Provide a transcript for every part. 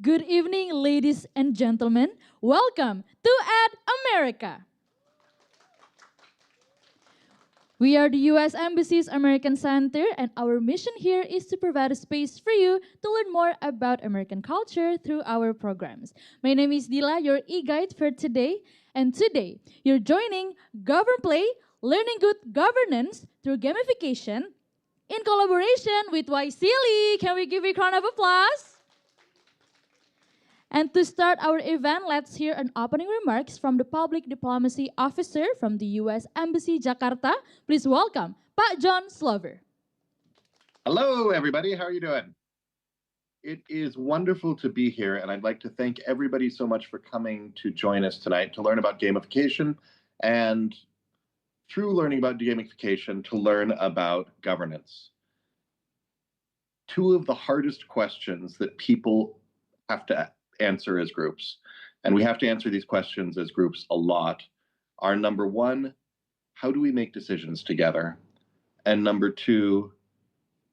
Good evening, ladies and gentlemen. Welcome to Ad America. We are the U.S. Embassy's American Center, and our mission here is to provide a space for you to learn more about American culture through our programs. My name is Dila, your e-guide for today, and today you're joining GovernPlay, Learning Good Governance through Gamification, in collaboration with YSEALI. Can we give a round of applause? And to start our event, let's hear an opening remarks from the Public Diplomacy Officer from the U.S. Embassy Jakarta. Please welcome Pak John Slover. Hello, everybody. How are you doing? It is wonderful to be here, and I'd like to thank everybody so much for coming to join us tonight to learn about gamification, and through learning about gamification, to learn about governance. Two of the hardest questions that people have to answer as groups, and we have to answer these questions as groups a lot, are number one, how do we make decisions together? And number two,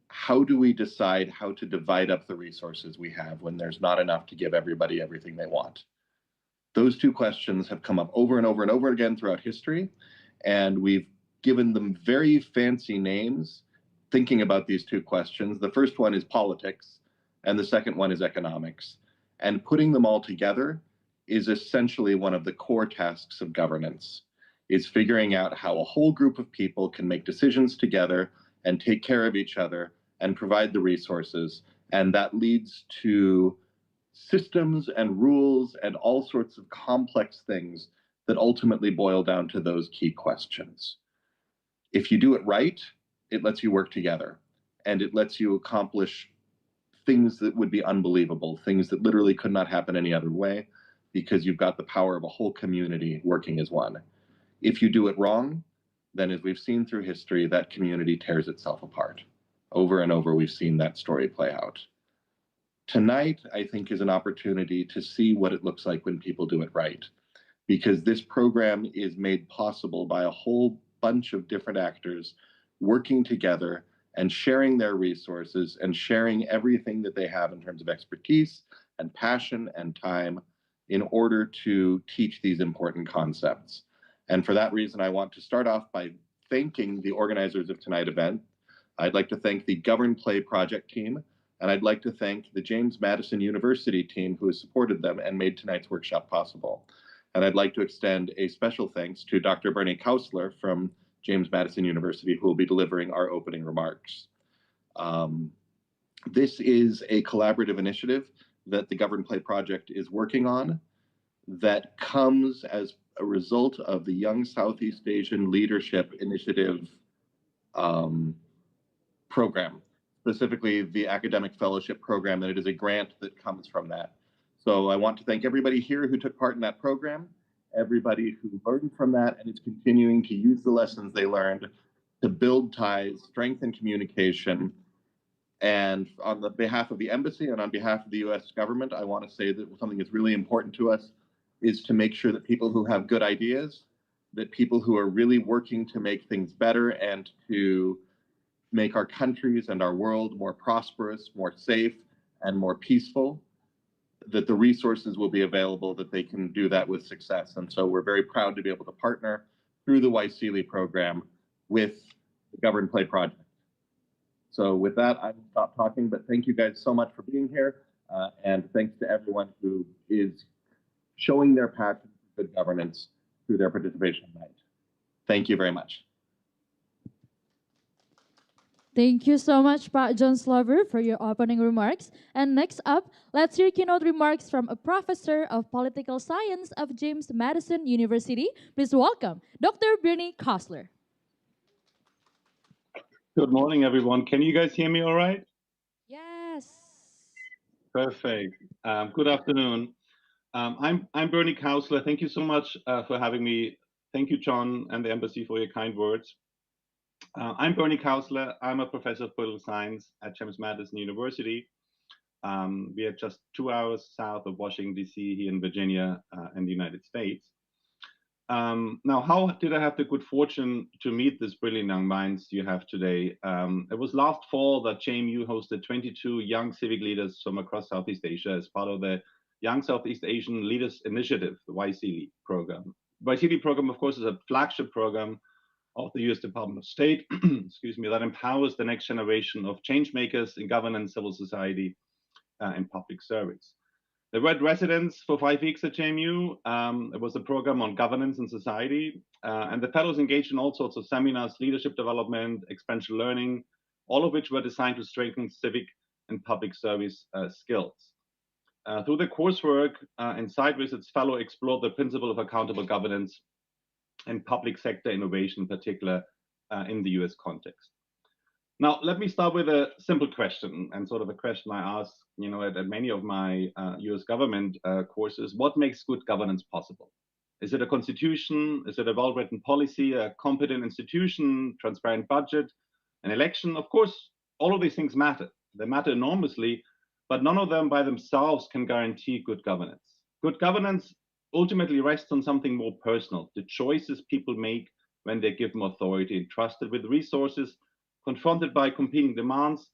how do we decide how to divide up the resources we have when there's not enough to give everybody everything they want? Those two questions have come up over and over and over again throughout history, and we've given them very fancy names thinking about these two questions. The first one is politics, and the second one is economics. And putting them all together is essentially one of the core tasks of governance, is figuring out how a whole group of people can make decisions together and take care of each other and provide the resources. And that leads to systems and rules and all sorts of complex things that ultimately boil down to those key questions. If you do it right, it lets you work together, and it lets you accomplish things that would be unbelievable, things that literally could not happen any other way, because you've got the power of a whole community working as one. If you do it wrong, then as we've seen through history, that community tears itself apart. Over and over, we've seen that story play out. Tonight, I think, is an opportunity to see what it looks like when people do it right, because this program is made possible by a whole bunch of different actors working together and sharing their resources and sharing everything that they have in terms of expertise and passion and time in order to teach these important concepts. And for that reason, I want to start off by thanking the organizers of tonight's event. I'd like to thank the GovernPlay project team, and I'd like to thank the James Madison University team who has supported them and made tonight's workshop possible. And I'd like to extend a special thanks to Dr. Bernie Kausler from James Madison University, who will be delivering our opening remarks. This is a collaborative initiative that the GovernPlay project is working on that comes as a result of the Young Southeast Asian Leadership Initiative program, specifically the academic fellowship program, and it is a grant that comes from that. So I want to thank everybody here who took part in that program, everybody who learned from that and is continuing to use the lessons they learned to build ties, strengthen communication. And on the behalf of the embassy and on behalf of the US government, I want to say that something that's really important to us is to make sure that people who have good ideas, that people who are really working to make things better and to make our countries and our world more prosperous, more safe, and more peaceful, that the resources will be available, that they can do that with success. And so we're very proud to be able to partner through the YSEALI program with the GovernPlay project. So with that, I will stop talking, but thank you guys so much for being here. And thanks to everyone who is showing their passion for good governance through their participation tonight. Thank you very much. Thank you so much, Pak John Slover, for your opening remarks. And next up, let's hear keynote remarks from a professor of political science of James Madison University. Please welcome Dr. Bernie Kausler. Good morning, everyone. Can you guys hear me all right? Yes. Perfect. Good afternoon. I'm Bernie Kausler. Thank you so much for having me. Thank you, John, and the embassy for your kind words. I'm Bernie Kausler. I'm a professor of political science at James Madison University. We are just 2 hours south of Washington, D.C. here in Virginia in the United States. Now, how did I have the good fortune to meet these brilliant young minds you have today? It was last fall that JMU hosted 22 young civic leaders from across Southeast Asia as part of the Young Southeast Asian Leaders Initiative, the YSEALI program. The YSEALI program, of course, is a flagship program of the US Department of State, excuse me, that empowers the next generation of change makers in governance, civil society, and public service. They were residents for 5 weeks at JMU. It was a program on governance and society, and the fellows engaged in all sorts of seminars, leadership development, experiential learning, all of which were designed to strengthen civic and public service skills. Through the coursework and site visits, fellow explored the principle of accountable governance and public sector innovation, in particular in the US context. Now, let me start with a simple question, and sort of a question I ask, at many of my US government courses. What makes good governance possible? Is it a constitution? Is it a well-written policy, a competent institution, transparent budget, an election? Of course, all of these things matter. They matter enormously, but none of them by themselves can guarantee good governance. Good governance ultimately rests on something more personal, the choices people make when they give them authority, entrusted with resources, confronted by competing demands,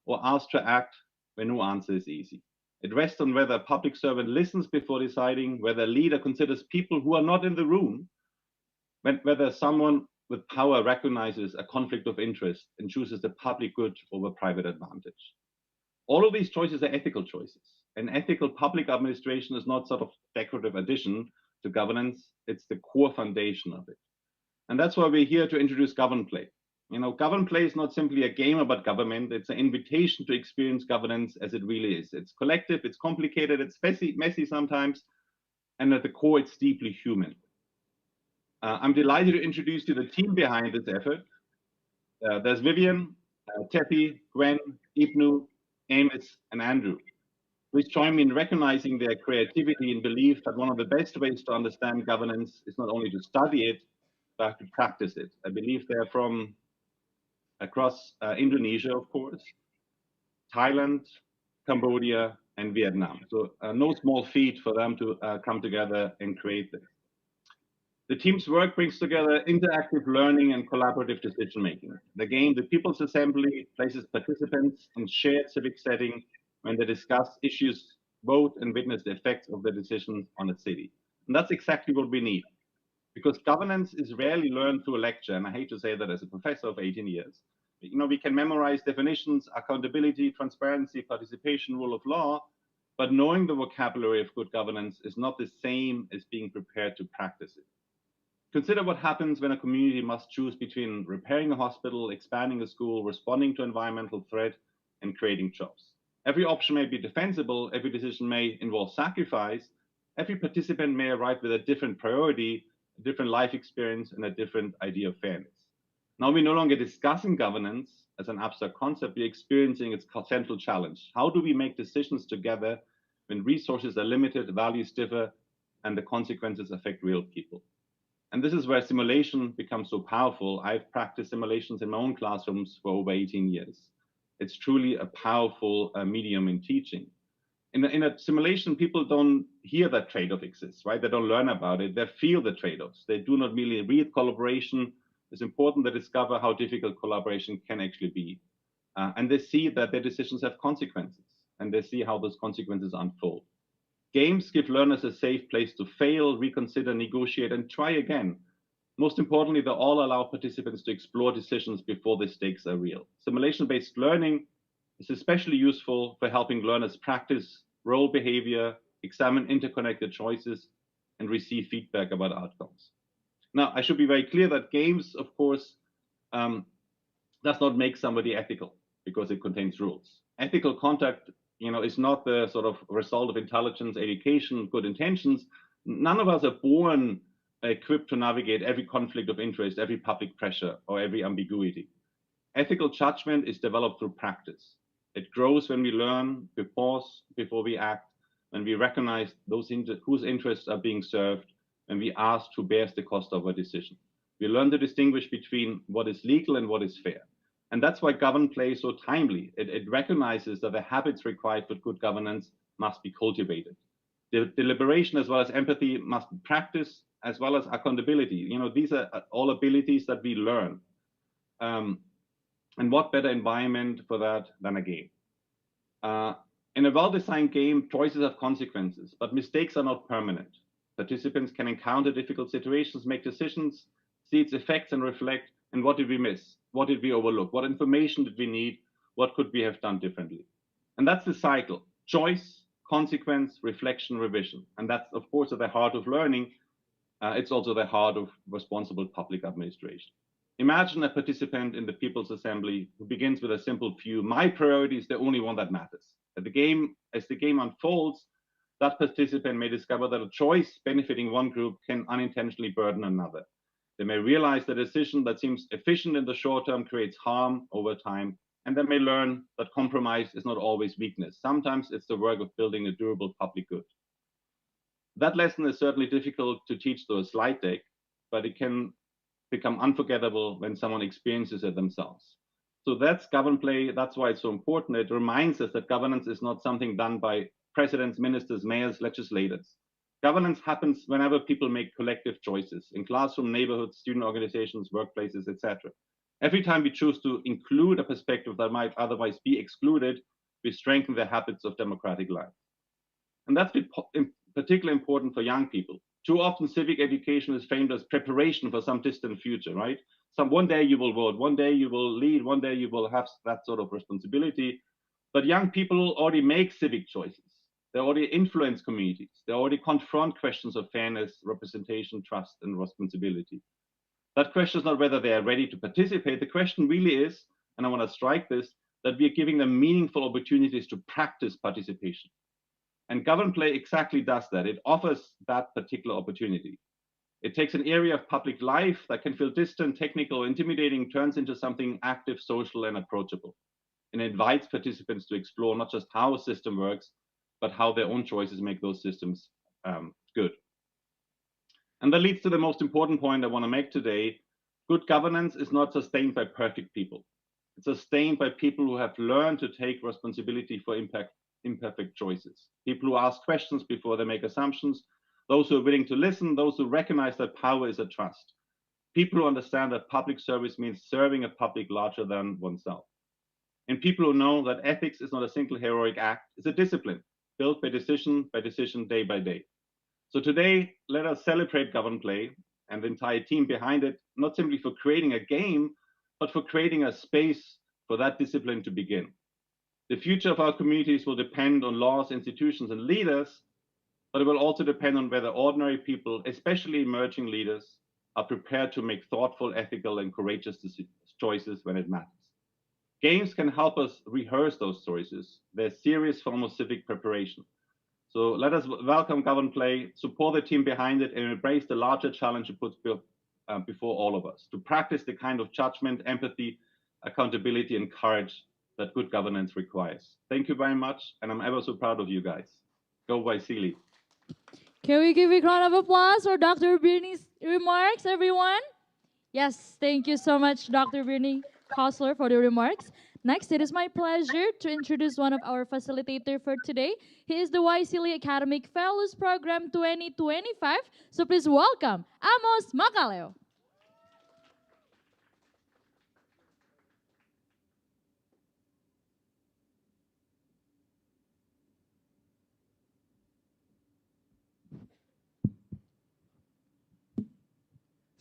or asked to act when no answer is easy. It rests on whether a public servant listens before deciding, whether a leader considers people who are not in the room, whether someone with power recognizes a conflict of interest and chooses the public good over private advantage. All of these choices are ethical choices. And ethical public administration is not sort of decorative addition to governance, it's the core foundation of it. And that's why we're here to introduce GovernPlay. GovernPlay is not simply a game about government, it's an invitation to experience governance as it really is. It's collective, it's complicated, it's messy sometimes, and at the core, it's deeply human. I'm delighted to introduce you the team behind this effort. There's Vivian, Tepi, Gwen, Ibnu, Amos, and Andrew. Please join me in recognizing their creativity and belief that one of the best ways to understand governance is not only to study it, but to practice it. I believe they're from across Indonesia, of course, Thailand, Cambodia, and Vietnam. So no small feat for them to come together and create this. The team's work brings together interactive learning and collaborative decision making. The game, the People's Assembly, places participants in shared civic setting when they discuss issues, vote, and witness the effects of their decisions on a city. And that's exactly what we need. Because governance is rarely learned through a lecture, and I hate to say that as a professor of 18 years. We can memorize definitions, accountability, transparency, participation, rule of law, but knowing the vocabulary of good governance is not the same as being prepared to practice it. Consider what happens when a community must choose between repairing a hospital, expanding a school, responding to environmental threat, and creating jobs. Every option may be defensible, every decision may involve sacrifice, every participant may arrive with a different priority, a different life experience, and a different idea of fairness. Now we're no longer discussing governance as an abstract concept, we're experiencing its central challenge. How do we make decisions together when resources are limited, values differ, and the consequences affect real people? And this is where simulation becomes so powerful. I've practiced simulations in my own classrooms for over 18 years. It's truly a powerful medium in teaching. In a simulation, people don't hear that trade-off exists, right? They don't learn about it. They feel the trade-offs. They do not merely read collaboration. It's important to discover how difficult collaboration can actually be. And they see that their decisions have consequences, and they see how those consequences unfold. Games give learners a safe place to fail, reconsider, negotiate, and try again. Most importantly, they all allow participants to explore decisions before the stakes are real. Simulation-based learning is especially useful for helping learners practice role behavior, examine interconnected choices, and receive feedback about outcomes. Now, I should be very clear that games, of course, does not make somebody ethical because it contains rules. Ethical conduct, is not the sort of result of intelligence, education, good intentions. None of us are born equipped to navigate every conflict of interest, every public pressure, or every ambiguity. Ethical judgment is developed through practice. It grows when we learn, we pause before we act, when we recognize those whose interests are being served, and we ask who bears the cost of our decision. We learn to distinguish between what is legal and what is fair. And that's why GovernPlay is so timely. It recognizes that the habits required for good governance must be cultivated. The deliberation as well as empathy must be practiced, as well as accountability. You know, these are all abilities that we learn. And what better environment for that than a game? In a well-designed game, choices have consequences, but mistakes are not permanent. Participants can encounter difficult situations, make decisions, see its effects and reflect, and what did we miss? What did we overlook? What information did we need? What could we have done differently? And that's the cycle: choice, consequence, reflection, revision. And that's, of course, at the heart of learning. It's also the heart of responsible public administration. Imagine a participant in the People's Assembly who begins with a simple view: my priority is the only one that matters. As the game unfolds, that participant may discover that a choice benefiting one group can unintentionally burden another. They may realize the decision that seems efficient in the short term creates harm over time, and they may learn that compromise is not always weakness. Sometimes it's the work of building a durable public good. That lesson is certainly difficult to teach through a slide deck, but it can become unforgettable when someone experiences it themselves. So that's GovernPlay. That's why it's so important. It reminds us that governance is not something done by presidents, ministers, mayors, legislators. Governance happens whenever people make collective choices in classroom, neighborhoods, student organizations, workplaces, etc. Every time we choose to include a perspective that might otherwise be excluded, we strengthen the habits of democratic life. And that's particularly important for young people. Too often, civic education is framed as preparation for some distant future, right? One day you will vote, one day you will lead, one day you will have that sort of responsibility. But young people already make civic choices. They already influence communities. They already confront questions of fairness, representation, trust, and responsibility. That question is not whether they are ready to participate. The question really is, and I want to strike this, that we are giving them meaningful opportunities to practice participation. And GovernPlay exactly does that. It offers that particular opportunity. It takes an area of public life that can feel distant, technical, intimidating, turns into something active, social, and approachable. And invites participants to explore not just how a system works, but how their own choices make those systems good. And that leads to the most important point I want to make today. Good governance is not sustained by perfect people. It's sustained by people who have learned to take responsibility for imperfect choices. People who ask questions before they make assumptions, those who are willing to listen, those who recognize that power is a trust. People who understand that public service means serving a public larger than oneself. And people who know that ethics is not a single heroic act, it's a discipline built by decision, day by day. So today, let us celebrate GovernPlay and the entire team behind it, not simply for creating a game, but for creating a space for that discipline to begin. The future of our communities will depend on laws, institutions, and leaders, but it will also depend on whether ordinary people, especially emerging leaders, are prepared to make thoughtful, ethical, and courageous choices when it matters. Games can help us rehearse those choices. They're a serious form of civic preparation. So let us welcome GovernPlay, support the team behind it, and embrace the larger challenge it puts before all of us, to practice the kind of judgment, empathy, accountability, and courage that good governance requires. Thank you very much, and I'm ever so proud of you guys. Go YSEALI. Can we give a round of applause for Dr. Birney's remarks, everyone? Yes, thank you so much, Dr. Birney Kausler, for the remarks. Next, it is my pleasure to introduce one of our facilitators for today. He is the YSEALI Academic Fellows Program 2025. So please welcome Amos Makalew.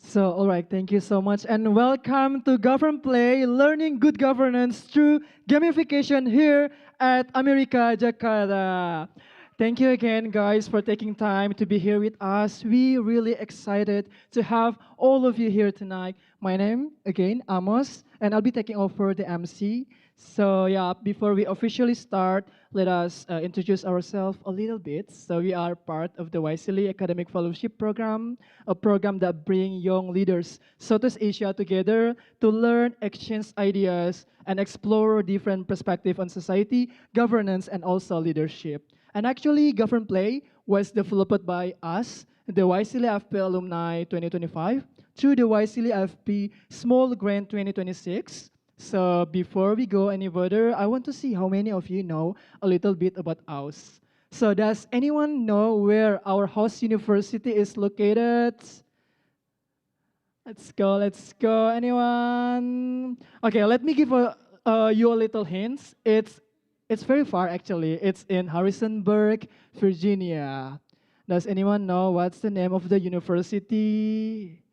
So, all right, thank you so much, and welcome to GovernPlay, learning good governance through gamification here at America, Jakarta. Thank you again, guys, for taking time to be here with us. We really excited to have all of you here tonight. My name, again, Amos, and I'll be taking over the MC. So yeah, before we officially start, let us introduce ourselves a little bit. So we are part of the YSEALI Academic Fellowship Program, a program that brings young leaders Southeast Asia together to learn, exchange ideas, and explore different perspectives on society, governance, and also leadership. And actually, GovernPlay was developed by us, the YSEALI AFP Alumni 2025, through the YSEALI AFP Small Grant 2026. So before we go any further, I want to see how many of you know a little bit about us. So does anyone know where our host university is located? Let's go, let's go. Anyone? Okay, let me give you a little hint. It's very far actually. It's in Harrisonburg, Virginia. Does anyone know what's the name of the university?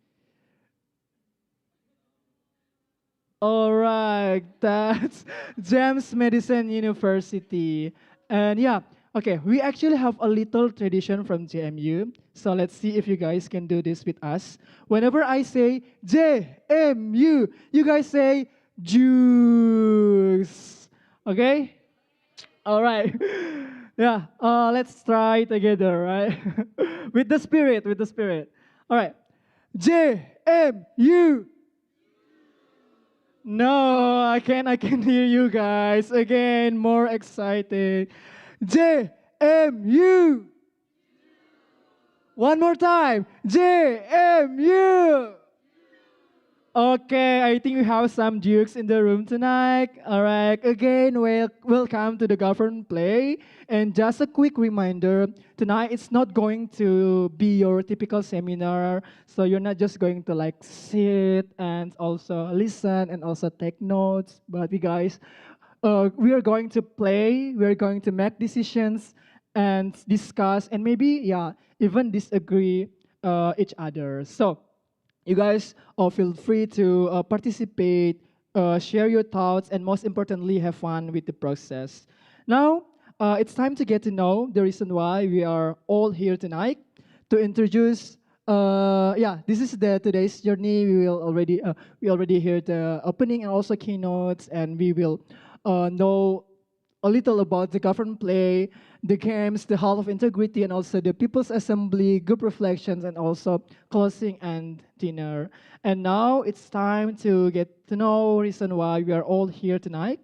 All right, that's James Madison University. And yeah, okay, we actually have a little tradition from JMU. So let's see if you guys can do this with us. Whenever I say JMU, you guys say juice. Okay? All right. Yeah, let's try together, right? With the spirit, with the spirit. All right. JMU. No, I can hear you guys. Again, more excited. JMU. One more time. JMU. Okay, I think we have some jokes in the room tonight. All right, again, welcome to the Govern Play. And just a quick reminder, tonight it's not going to be your typical seminar. So you're not just going to like sit and also listen and also take notes. But we are going to play, we are going to make decisions and discuss and maybe, yeah, even disagree each other. So you guys feel free to participate, share your thoughts, and most importantly, have fun with the process. Now, it's time to get to know the reason why we are all here tonight. To introduce, yeah, this is the today's journey. We already hear the opening and also keynotes, and we will know a little about the government play, the games, the Hall of Integrity, and also the People's Assembly, group reflections, and also closing and dinner. And now it's time to get to know reason why we are all here tonight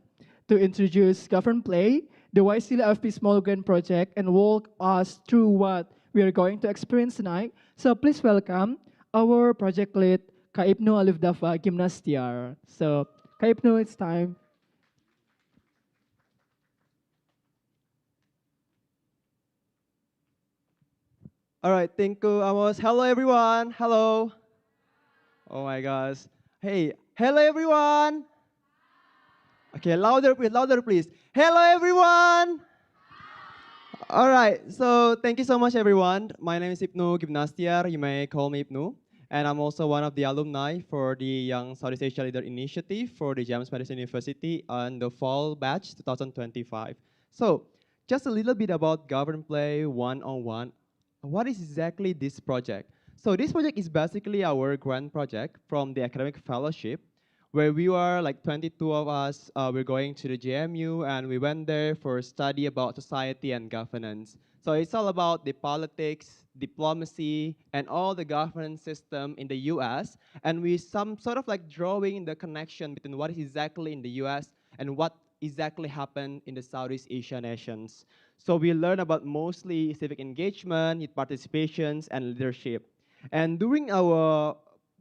to introduce Govern Play, the YSEALI AFP Small Grant Project, and walk us through what we are going to experience tonight. So please welcome our project lead, Ibnu Alif Daffa, Gymnastiar. So, Ibnu, it's time. All right, thank you, Amos. Hello, everyone. Hello. Oh my gosh. Hey, hello, everyone. Okay, louder, please, louder, please. Hello, everyone. All right, so thank you so much, everyone. My name is Ibnu Gymnastiar. You may call me Ibnu. And I'm also one of the alumni for the Young Southeast Asia Leader Initiative for the James Madison University on the fall batch 2025. So, just a little bit about Govern Play 101. What is exactly this project? So this project is basically our grant project from the academic fellowship, where we were like 22 of us. We're going to the JMU, and we went there for a study about society and governance. So it's all about the politics, diplomacy, and all the governance system in the US. And we some sort of like drawing the connection between what is exactly in the US and what exactly happened in the Southeast Asia nations. So we learn about mostly civic engagement, youth participations, and leadership. And during our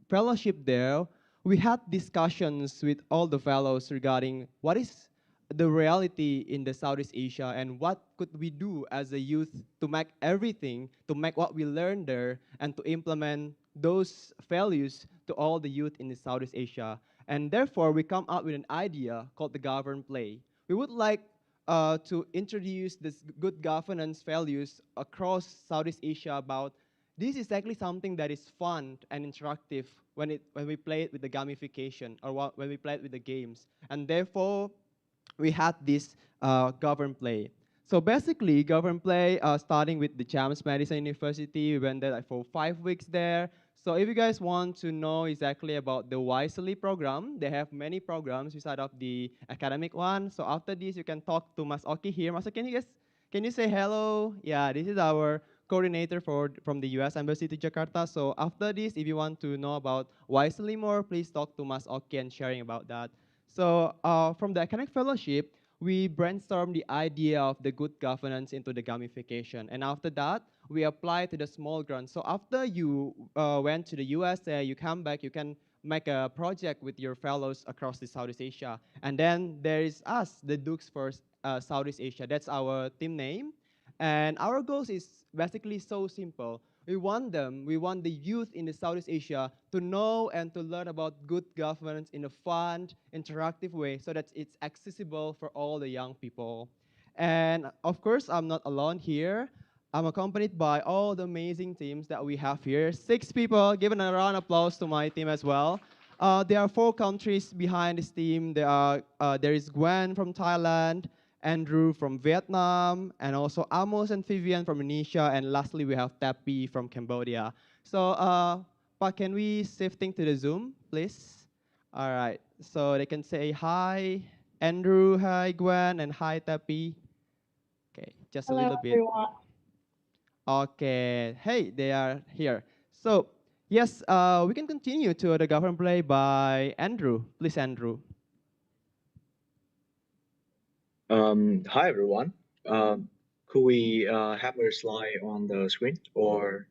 fellowship there, we had discussions with all the fellows regarding what is the reality in the Southeast Asia and what could we do as a youth to make everything, to make what we learned there and to implement those values to all the youth in the Southeast Asia. And therefore, we come up with an idea called the Govern Play. We would like to introduce this good governance values across Southeast Asia about this is actually something that is fun and interactive when we play it with the gamification or when we play it with the games. And therefore, we had this Govern Play. So basically, Govern Play, starting with the James Madison University, we went there like for 5 weeks there. So if you guys want to know exactly about the YSEALI program, they have many programs beside of the academic one. So after this, you can talk to Mas Oki here. Mas Oki, can you say hello? Yeah, this is our coordinator from the US Embassy to Jakarta. So after this, if you want to know about YSEALI more, please talk to Mas Oki and sharing about that. So from the academic fellowship, we brainstormed the idea of the good governance into the gamification. And after that, we applied to the small grant. So after you went to the USA, you come back, you can make a project with your fellows across the Southeast Asia. And then there is us, the Dukes for Southeast Asia. That's our team name. And our goals is basically so simple. We want the youth in the Southeast Asia to know and to learn about good governance in a fun, interactive way so that it's accessible for all the young people. And of course, I'm not alone here. I'm accompanied by all the amazing teams that we have here. 6 people. Give a round of applause to my team as well. There are 4 countries behind this team. There is Gwen from Thailand, Andrew from Vietnam, and also Amos and Vivian from Indonesia, and lastly we have Tapi from Cambodia. So, but can we shifting to the Zoom, please? All right. So they can say hi, Andrew, hi Gwen, and hi Tapi. Okay, just a Hello, little bit. everyone. Okay, hey, they are here. So, yes, we can continue to the government play by Andrew. Please, Andrew. Hi everyone. Could we have a slide on the screen or?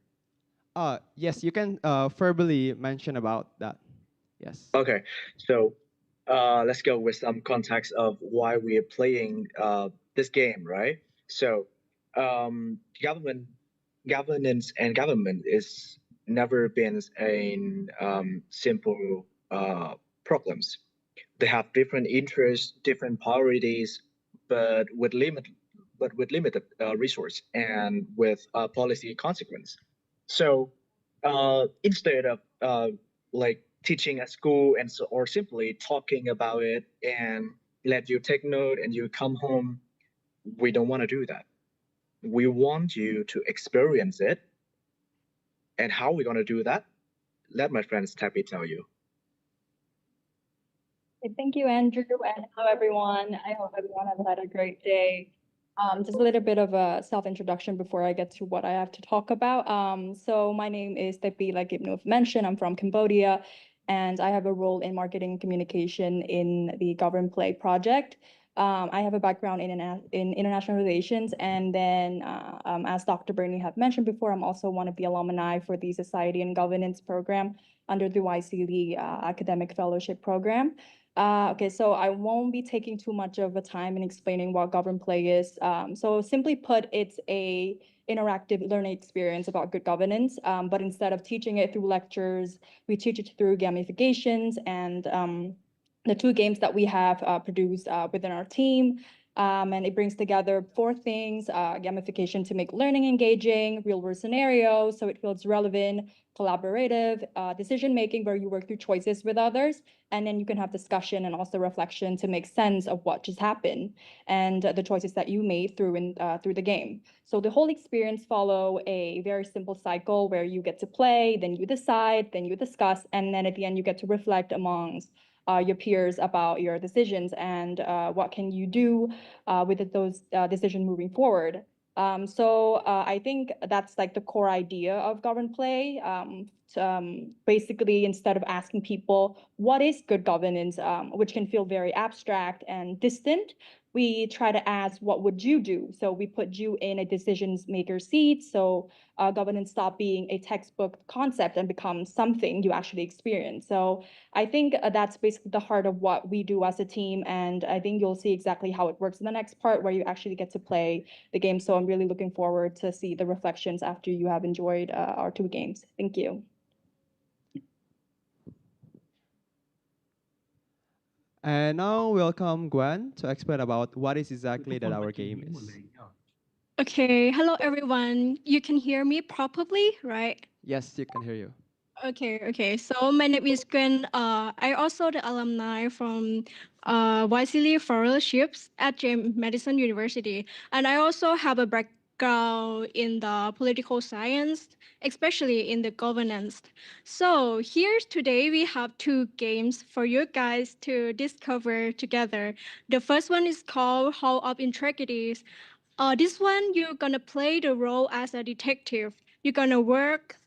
Yes, you can verbally mention about that. Yes. Okay, so let's go with some context of why we are playing this game, right? So, governance and government is never been a simple problems. They have different interests, different priorities, but with limited resource and with policy consequence. So instead of like teaching at school and so, or simply talking about it and let you take note and you come home, we don't want to do that. We want you to experience it. And how we're going to do that? Let my friends Tappy tell you. Thank you, Andrew, and hello, everyone. I hope everyone has had a great day. Just a little bit of a self-introduction before I get to what I have to talk about. So my name is Tepi, like Ibnu mentioned. I'm from Cambodia, and I have a role in marketing and communication in the GovernPlay project. I have a background in international relations, and then as Dr. Bernie have mentioned before, I'm also one of the alumni for the Society and Governance program under the YSEALI academic fellowship program. Okay, so I won't be taking too much of a time in explaining what GovernPlay is. So simply put, it's a interactive learning experience about good governance, but instead of teaching it through lectures, we teach it through gamifications and the 2 games that we have produced within our team. And it brings together 4 things, gamification to make learning engaging, real-world scenarios, so it feels relevant, collaborative, decision-making where you work through choices with others, and then you can have discussion and also reflection to make sense of what just happened and the choices that you made through the game. So the whole experience follow a very simple cycle where you get to play, then you decide, then you discuss, and then at the end you get to reflect amongst your peers about your decisions and what can you do with those decisions moving forward. So I think that's like the core idea of GovernPlay. Basically, instead of asking people what is good governance, which can feel very abstract and distant, we try to ask what would you do. So we put you in a decision maker seat. So governance stop being a textbook concept and become something you actually experience. So I think that's basically the heart of what we do as a team. And I think you'll see exactly how it works in the next part where you actually get to play the game. So I'm really looking forward to see the reflections after you have enjoyed our 2 games. Thank you. And now welcome Gwen to explain about what is exactly that our game is. Okay, hello everyone. You can hear me properly, right? Yes, you can hear you. Okay. So my name is Gwen. I also the alumni from YSEALI fellowships at James Madison University, and I also have a background in the political science, especially in the governance. So here today we have 2 games for you guys to discover together. The first one is called Hall of Integrities. This one, you're gonna play the role as a detective. You're gonna walk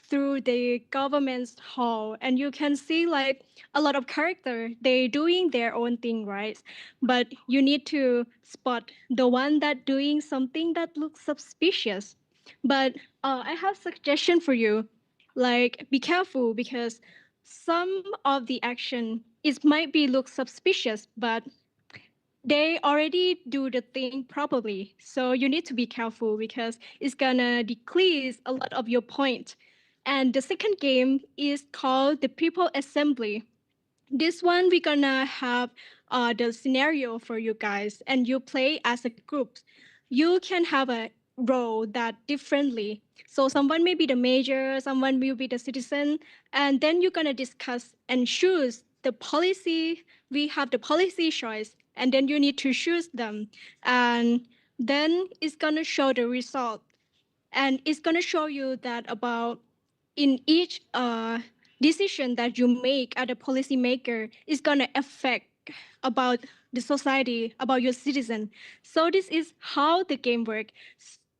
through the government's hall, and you can see like a lot of character. They doing their own thing, right? But you need to spot the one that doing something that looks suspicious. But I have suggestion for you, like be careful because some of the action it might be look suspicious, but they already do the thing properly. So you need to be careful because it's gonna decrease a lot of your point. And the second game is called the People Assembly. This one we're gonna have the scenario for you guys, and you play as a group. You can have a role that differently. So someone may be the major, someone will be the citizen, and then you're gonna discuss and choose the policy. We have the policy choice, and then you need to choose them, and then it's gonna show the result, and it's gonna show you that about in each decision that you make as a policymaker is going to affect about the society, about your citizen. So this is how the game works.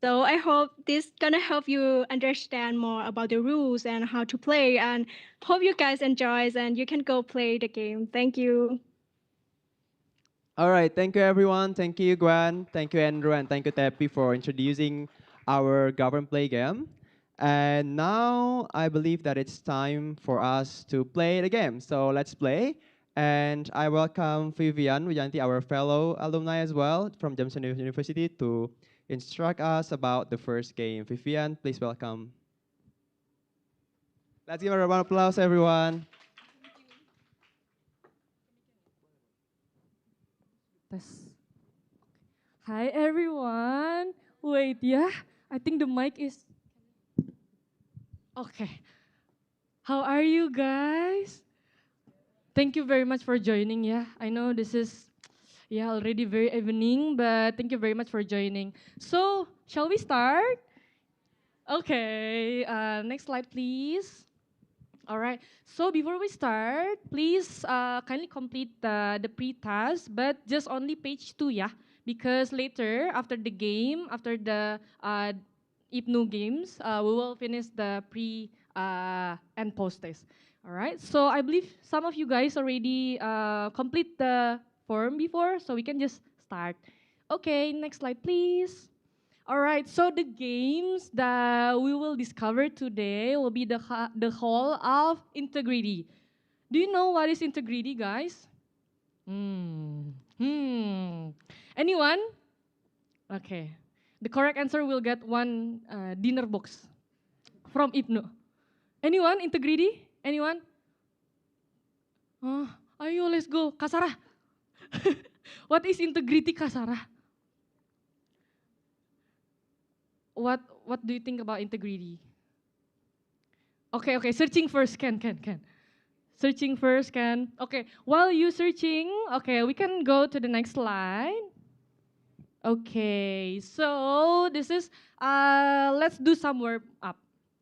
So I hope this gonna help you understand more about the rules and how to play, and hope you guys enjoys and you can go play the game. Thank you. All right, thank you everyone. Thank you, Gwen. Thank you, Andrew, and thank you, Tepi, for introducing our GovernPlay game. And now I believe that it's time for us to play the game. So let's play. And I welcome Vivian, Wijayanti, our fellow alumni as well from Gymnastiar University, to instruct us about the first game. Vivian, please welcome. Let's give a round of applause, everyone. Tes. Hi everyone. Wait, yeah. I think the mic is okay. How are you guys? Thank you very much for joining. Yeah, I know this is already very evening, but thank you very much for joining. So, shall we start? Okay, next slide, please. All right. So before we start, please kindly complete the pre-task, but just only page 2, yeah. Because later, after the game, after the Ibnu games, we will finish the pre and post test. All right. So I believe some of you guys already complete the form before, so we can just start. Okay. Next slide, please. All right, so the games that we will discover today will be the whole of integrity. Do you know what is integrity, guys? Anyone? Okay. The correct answer will get one dinner box from Ibnu. Anyone? Integrity? Anyone? Ayo, let's go. Kasara. What is integrity, Kasara? What do you think about integrity? Okay, searching first, can. Searching first, can. Okay, while you searching, okay, we can go to the next slide. Okay, so this is, let's do some warm up.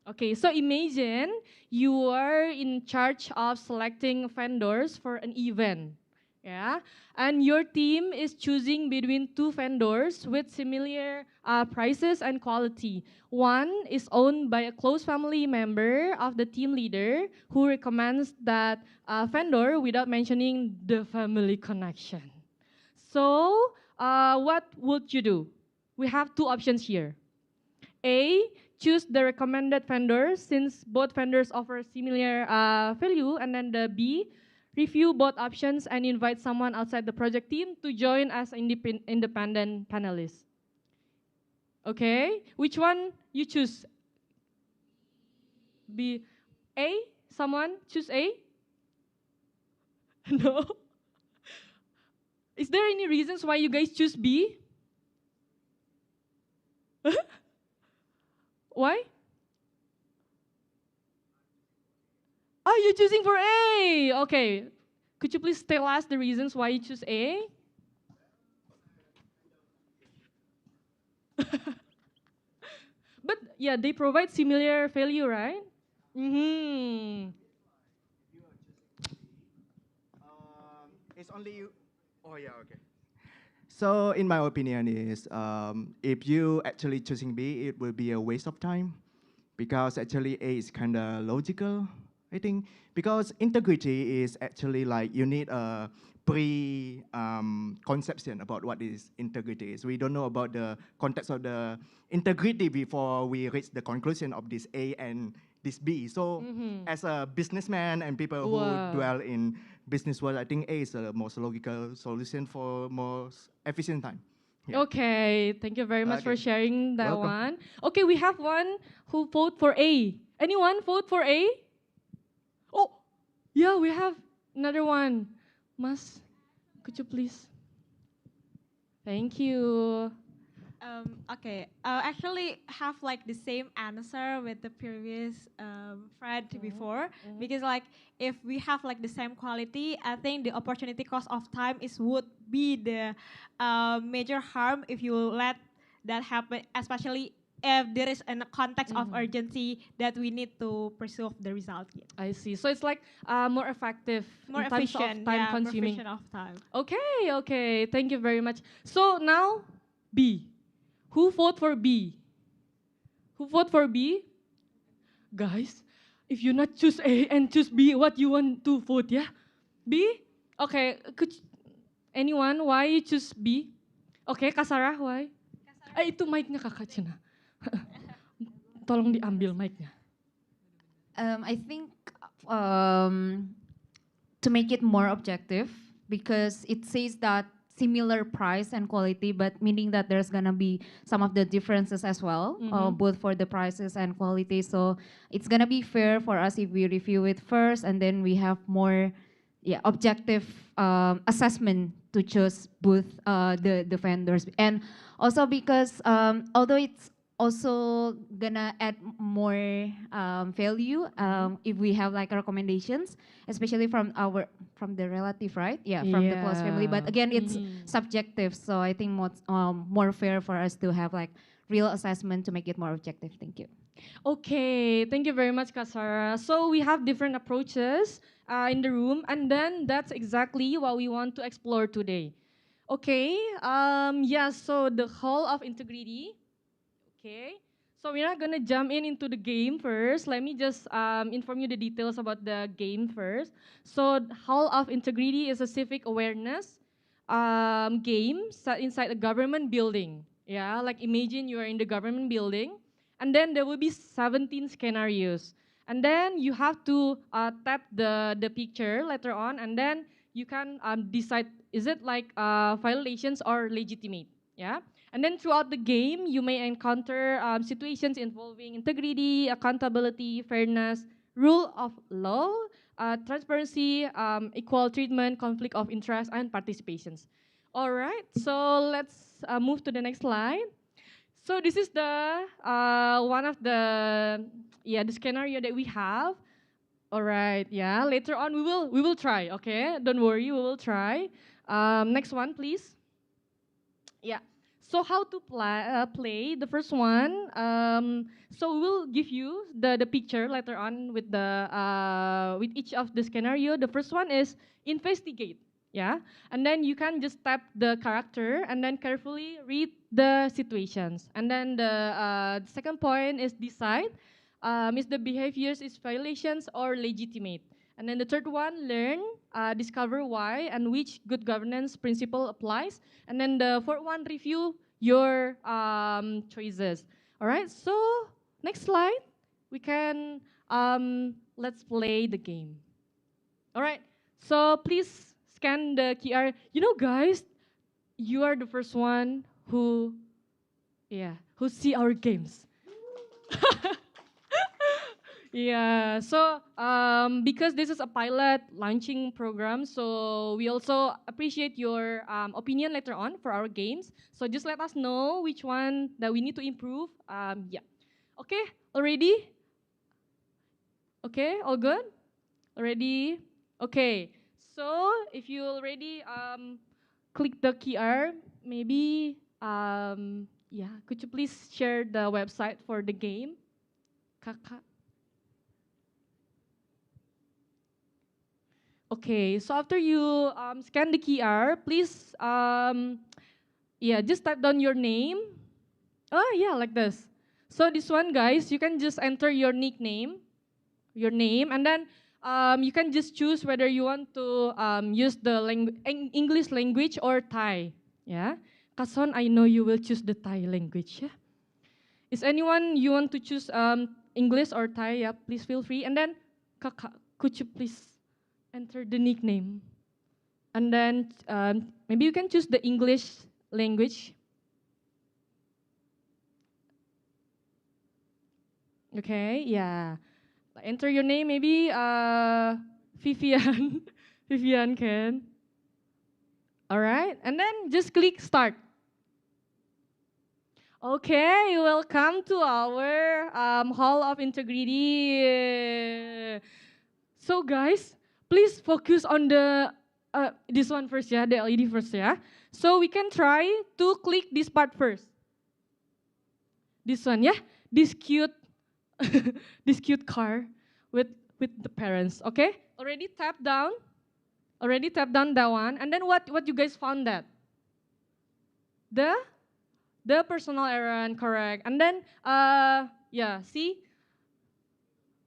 Okay, so imagine you are in charge of selecting vendors for an event. Yeah, and your team is choosing between 2 vendors with similar prices and quality. One is owned by a close family member of the team leader who recommends that vendor without mentioning the family connection. So, what would you do? We have 2 options here. A, choose the recommended vendor since both vendors offer similar value, and then the B, review both options and invite someone outside the project team to join as independent panelists. Okay, which one you choose? B, A, someone choose A? No? Is there any reasons why you guys choose B? Why? Oh, you're choosing for A. Okay. Could you please tell us the reasons why you choose A? But yeah, they provide similar value, right? It's only you. Oh yeah, okay. So in my opinion is if you actually choosing B, it will be a waste of time because actually A is kind of logical, I think, because integrity is actually like you need a conception about what is integrity is. We don't know about the context of the integrity before we reach the conclusion of this A and this B. So as a businessman and people who dwell in business world, I think A is the most logical solution for more efficient time. Yeah. Okay, thank you very much for Okay. sharing that Welcome. one. Okay, we have one who vote for A. Anyone vote for A? Oh, yeah, we have another one. Mas, could you please? Thank you. Okay, I actually have like the same answer with the previous friend before, because like if we have like the same quality, I think the opportunity cost of time is would be the major harm if you let that happen, especially if there is a context of urgency that we need to pursue the result. Yeah. I see. So it's like more effective More in terms efficient, of time yeah, more consuming. efficient of time. Okay, okay. Thank you very much. So now B. Who vote for B? Who vote for B? Guys, if you not choose A and choose B, what you want to vote, yeah? B? Okay, anyone, why you choose B? Okay, Kak Sarah, why? Itu mic-nya Kakak Cina. Tolong diambil mic-nya. I think to make it more objective, because it says that similar price and quality, but meaning that there's gonna be some of the differences as well, both for the prices and quality. So it's gonna be fair for us if we review it first, and then we have more objective assessment to choose both the vendors. And also because although it's also gonna add more value if we have like recommendations, especially from the relative, right? Yeah, from the close family. But again, it's subjective, so I think more fair for us to have like real assessment to make it more objective. Thank you. Okay, thank you very much, Kak Sarah. So we have different approaches in the room, and then that's exactly what we want to explore today. Okay, so the Hall of Integrity. Okay, so we're not gonna jump into the game first. Let me just inform you the details about the game first. So Hall of Integrity is a civic awareness game set inside a government building. Yeah, like imagine you are in the government building, and then there will be 17 scenarios. And then you have to tap the picture later on, and then you can decide, is it like violations or legitimate? Yeah. And then throughout the game, you may encounter situations involving integrity, accountability, fairness, rule of law, transparency, equal treatment, conflict of interest, and participations. All right, so let's move to the next slide. So this is the one of the the scenario that we have. All right, yeah. Later on, we will try. Okay, don't worry, we will try. Next one, please. Yeah. So how to play the first one? So we'll give you the picture later on with the with each of the scenario. The first one is investigate, yeah, and then you can just tap the character and then carefully read the situations. And then the second point is decide, is the behaviors is violations or legitimate. And then the third one, learn, discover why and which good governance principle applies. And then the fourth one, review your choices. All right, so next slide, we can, let's play the game. All right, so please scan the QR. You know, guys, you are the first one who see our games. Yeah, so because this is a pilot launching program, so we also appreciate your opinion later on for our games. So just let us know which one that we need to improve. Okay, already? Okay, all good? Already? Okay, so if you already click the QR, maybe, could you please share the website for the game? Kakak. Okay, so after you scan the QR, please, just type down your name. Oh yeah, like this. So this one, guys, you can just enter your nickname, your name, and then you can just choose whether you want to use the English language or Thai. Yeah, Kason, I know you will choose the Thai language. Yeah. Is anyone you want to choose English or Thai? Yeah, please feel free. And then, Kakak, could you please enter the nickname? And then maybe you can choose the English language. Okay, yeah. Enter your name, maybe Vivian. Vivian can. All right, and then just click start. Okay, welcome to our Hall of Integrity. So guys, please focus on the this one first, yeah, the LED first, yeah. So we can try to click this part first. This one, yeah, this cute, this cute car with the parents. Okay, already tap down. Already tap down that one, and then what you guys found that? The personal errand, correct. And then, yeah, see,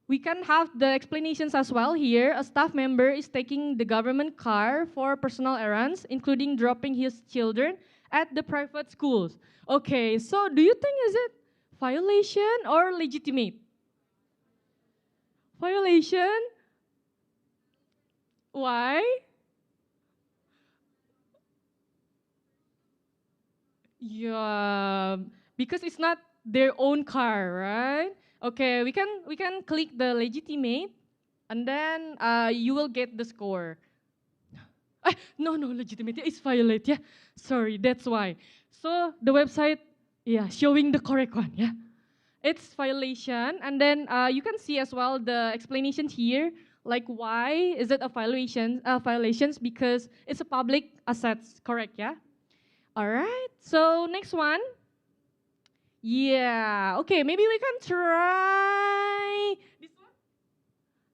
we can have the explanations as well here. A staff member is taking the government car for personal errands, including dropping his children at the private schools. Okay, so do you think is it violation or legitimate? Violation? Why? Yeah, because it's not their own car, right? Okay, we can click the legitimate, and then you will get the score. No, legitimate. It's violate. Yeah, sorry, that's why. So the website, yeah, showing the correct one. Yeah, it's violation, and then you can see as well the explanations here. Like why is it a violation? Violations because it's a public assets. Correct. Yeah. All right. So next one. Yeah. Okay. Maybe we can try this one.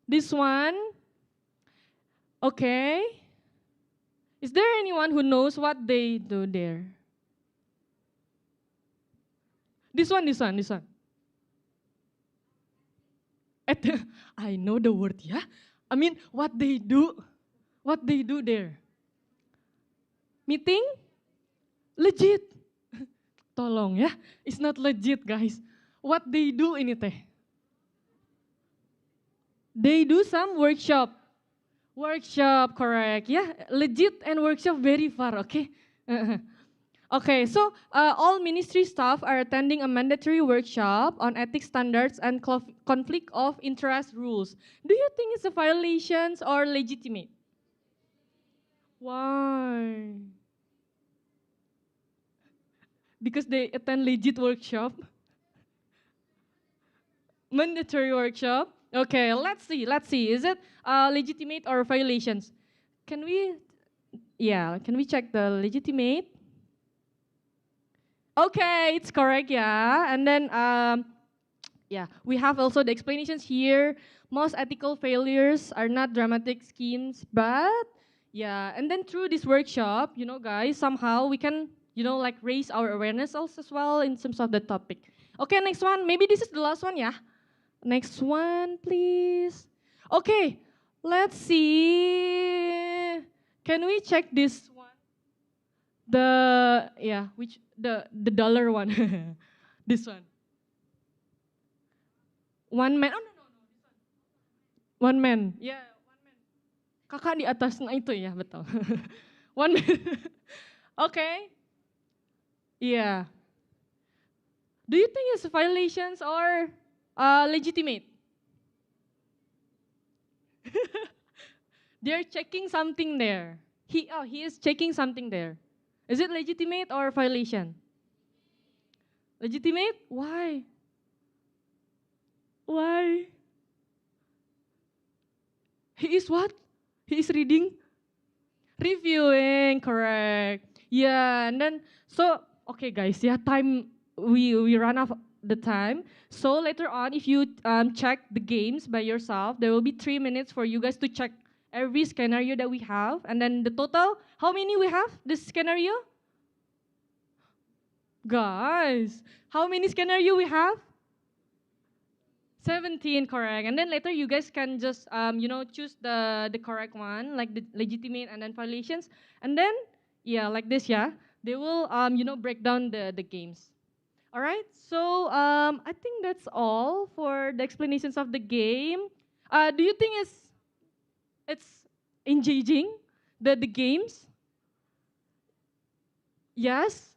This one. Okay. Is there anyone who knows what they do there? This one. I know the word, yeah. I mean, what they do there. Meeting? Legit. Tolong ya, it's not legit guys. What they do ini teh? They do some workshop. Workshop, correct. Yeah, legit and workshop very far, okay? Okay, so all ministry staff are attending a mandatory workshop on ethics standards and conflict of interest rules. Do you think it's a violations or legitimate? Why? Because they attend legit workshop? Mandatory workshop? Okay, let's see. Is it legitimate or violations? Can we check the legitimate? Okay, it's correct, yeah. And then, yeah, we have also the explanations here. Most ethical failures are not dramatic schemes, but yeah. And then through this workshop, guys, somehow we can, like raise our awareness also as well in terms of the topic. Okay, next one. Maybe this is the last one, yeah. Next one, please. Okay, let's see. Can we check this one? The dollar one. This one. One man. Oh no. One man. Yeah, one man. Kakak di atas itu ya, betul. One man. Okay. Yeah. Do you think it's violations or legitimate? They're checking something there. He is checking something there. Is it legitimate or violation? Legitimate? Why? Why? He is what? He is reading? Reviewing, correct. Yeah, and then, so, okay guys, yeah, we run out of the time. So later on, if you check the games by yourself, there will be 3 minutes for you guys to check every scenario that we have. And then the total, how many we have, this scenario? Guys, how many scenario we have? 17, correct. And then later you guys can just, choose the correct one, like the legitimate and then violations. And then, yeah, like this, yeah. They will, break down the games. All right, so I think that's all for the explanations of the game. Do you think it's engaging the games? Yes?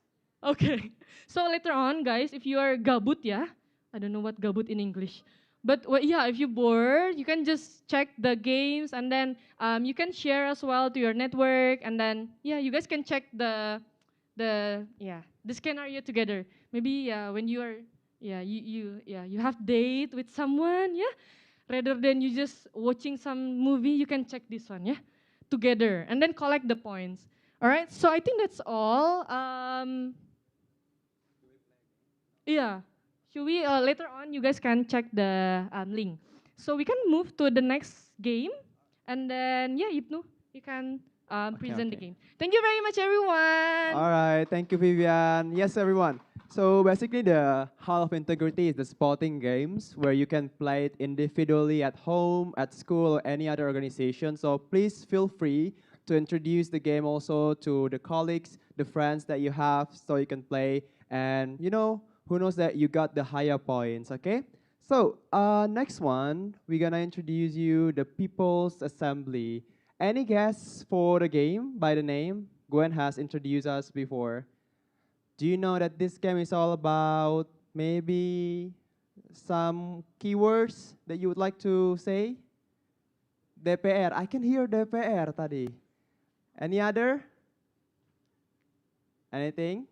Okay. So later on, guys, if you are gabut, yeah? I don't know what gabut in English. But well, yeah, if you're bored, you can just check the games and then you can share as well to your network and then yeah, you guys can check the scenario together. Maybe when you are you have date with someone, yeah? Rather than you just watching some movie, you can check this one, yeah? Together and then collect the points. All right, so I think that's all. Yeah, should we later on? You guys can check the link. So we can move to the next game, and then yeah, Ibnu, you can present the game. Thank you very much, everyone. All right, thank you, Vivian. Yes, everyone. So basically, the Hall of Integrity is the sporting games where you can play it individually at home, at school, or any other organization. So please feel free to introduce the game also to the colleagues, the friends that you have, so you can play. And who knows that you got the higher points, okay? So next one, we're gonna introduce you the People's Assembly. Any guess for the game by the name? Gwen has introduced us before. Do you know that this game is all about maybe some keywords that you would like to say? DPR. I can hear DPR tadi. Any other? Anything?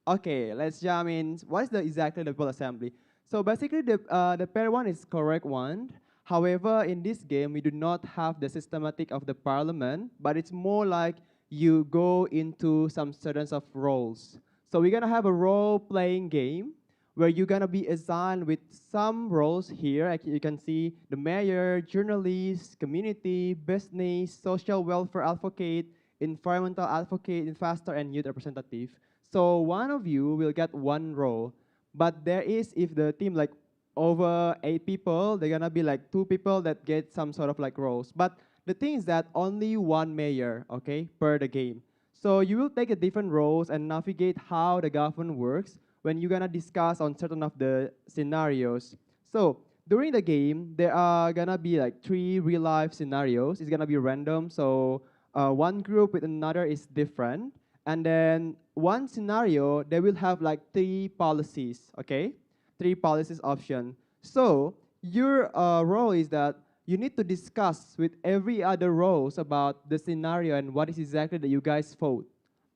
Okay, let's jump in. What is exactly the People's Assembly? So basically, the pair one is correct one. However, in this game, we do not have the systematic of the parliament, but it's more like you go into some certain of roles. So we're gonna have a role-playing game where you're gonna be assigned with some roles here. Like you can see the mayor, journalist, community, business, social welfare advocate, environmental advocate, investor, and youth representative. So one of you will get one role. But there is, if the team like over 8 people, they're gonna be like 2 people that get some sort of like roles. But the thing is that only one mayor, okay, per the game. So you will take a different roles and navigate how the government works when you're gonna discuss on certain of the scenarios. So during the game, there are gonna be like 3 real life scenarios. It's gonna be random. So one group with another is different. And then one scenario, they will have like 3 policies, okay? 3 policies option. So your role is that you need to discuss with every other roles about the scenario and what is exactly that you guys vote.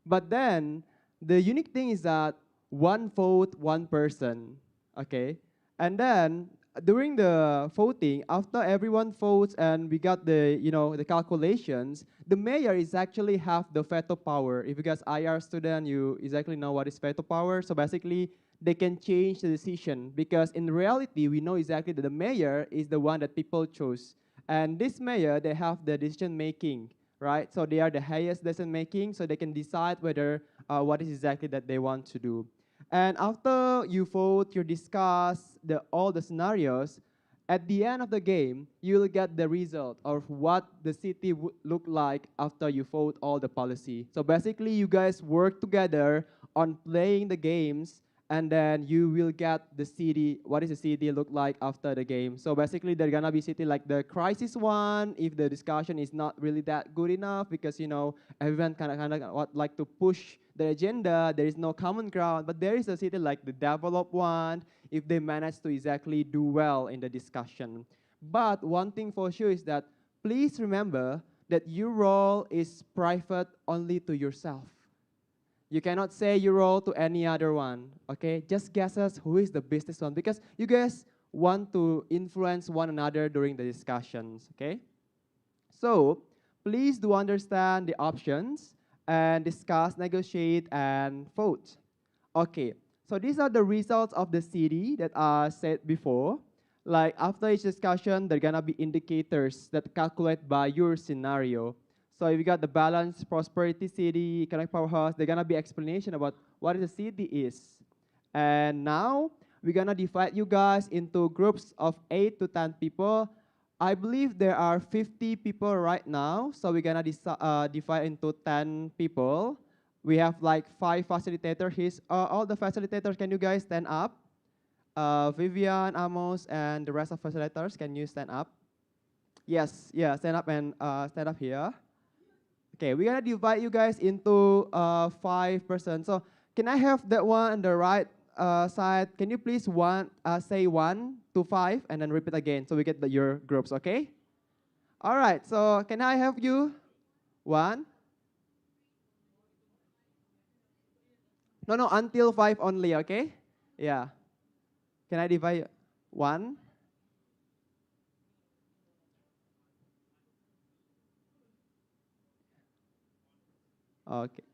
But then the unique thing is that one vote, one person, okay? And then during the voting, after everyone votes and we got the calculations, the mayor is actually have the veto power. If you guys IR student, you exactly know what is veto power. So basically, they can change the decision because in reality, we know exactly that the mayor is the one that people chose. And this mayor, they have the decision making, right? So they are the highest decision making, so they can decide whether what is exactly that they want to do. And after you vote, you discuss all the scenarios, at the end of the game, you'll get the result of what the city would look like after you vote all the policy. So basically, you guys work together on playing the games, and then you will get the city, what is the city look like after the game. So basically, they're gonna be city like the crisis one, if the discussion is not really that good enough, because everyone kind of like to push the agenda, there is no common ground, but there is a city like the developed one, if they manage to exactly do well in the discussion. But one thing for sure is that please remember that your role is private only to yourself. You cannot say your role to any other one, okay? Just guess us who is the business one, because you guys want to influence one another during the discussions, okay? So please do understand the options and discuss, negotiate, and vote. Okay, so these are the results of the city that I said before. Like after each discussion, there are gonna be indicators that calculate by your scenario. So if you got the balanced prosperity city, economic powerhouse, they're gonna be explanation about what the city is. And now we're gonna divide you guys into groups of 8 to 10 people. I believe there are 50 people right now, so we're gonna divide into 10 people. We have like 5 facilitators here. All the facilitators, can you guys stand up? Vivian, Amos, and the rest of facilitators, can you stand up? Yes, yeah, stand up and stand up here. Okay, we're gonna divide you guys into 5%. So can I have that one on the right side? Can you please say 1 to 5 and then repeat again so we get your groups, okay? All right, so can I have you? 1? No, until 5 only, okay? Yeah. Can I divide 1? Okay.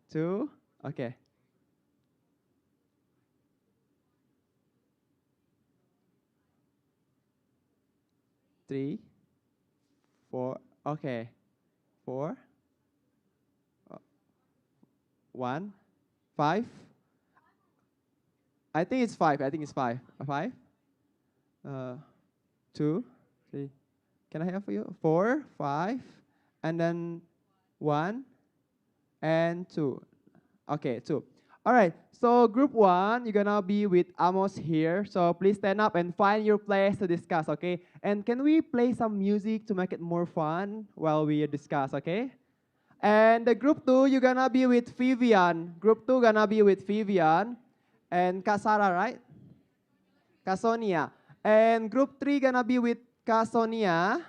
Two. Okay. 3, 4. Okay. 4. 1. 5. I think it's 5. 5. 2, 3. Can I have for you? 4, 5, and then 1 and 2. Okay, 2. All right, so group 1, you're gonna be with Amos here. So please stand up and find your place to discuss, okay? And can we play some music to make it more fun while we discuss, okay? And the group 2, you're gonna be with Vivian. Group 2 gonna be with Vivian and Kak Sarah, right? Kak Sonia. And group 3 gonna be with Kak Sonia.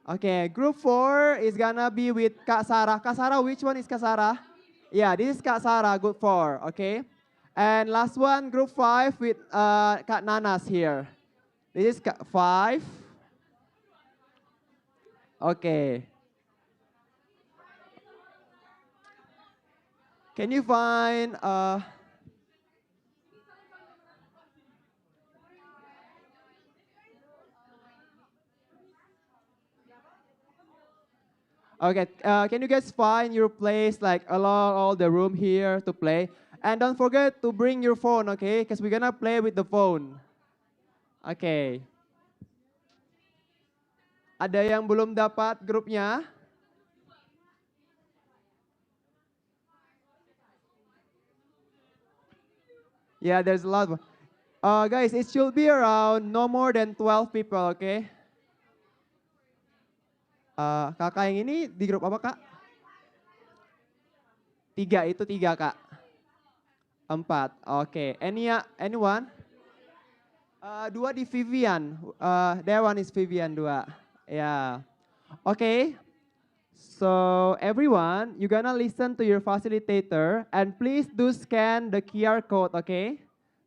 Okay, group 4 is gonna be with Kak Sarah. Kak Sarah, which one is Kak Sarah? Yeah, this is Kak Sarah, group 4, okay? And last one, group 5 with Kak Nanas here. This is 5. Okay. Can you find okay, can you guys find your place like along all the room here to play? And don't forget to bring your phone, okay? Because we're gonna play with the phone. Okay. Ada yang belum dapat grupnya? Yeah, there's a lot. Guys, it should be around no more than 12 people, okay? Kakak yang ini di grup apa, Kak? 3, itu 3, Kak. 4, oke. Okay. Anyone? 2 di Vivian. That one is Vivian 2. Yeah. Okay. So everyone, you're gonna listen to your facilitator and please do scan the QR code, okay?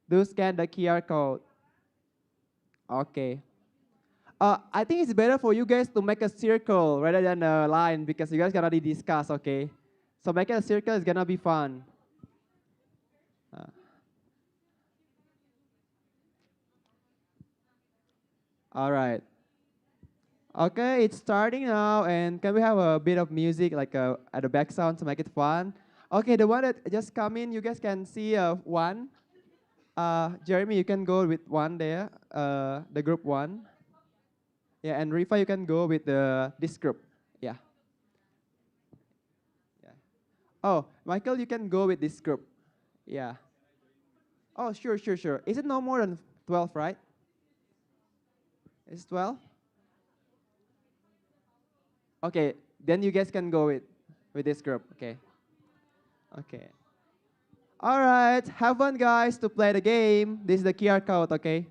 Do scan the QR code. Okay. I think it's better for you guys to make a circle rather than a line because you guys gonna discuss, okay? So making a circle is gonna be fun. All right. Okay, it's starting now, and can we have a bit of music like at the back sound to make it fun? Okay, the one that just come in, you guys can see 1. Jeremy, you can go with 1 there, the group 1. Yeah, and Rifa, you can go with this group. Yeah. Oh, Michael, you can go with this group. Yeah. Oh, sure. Is it no more than 12, right? It's 12? Okay, then you guys can go with this group, okay? Okay. All right, have fun, guys, to play the game. This is the QR code, okay?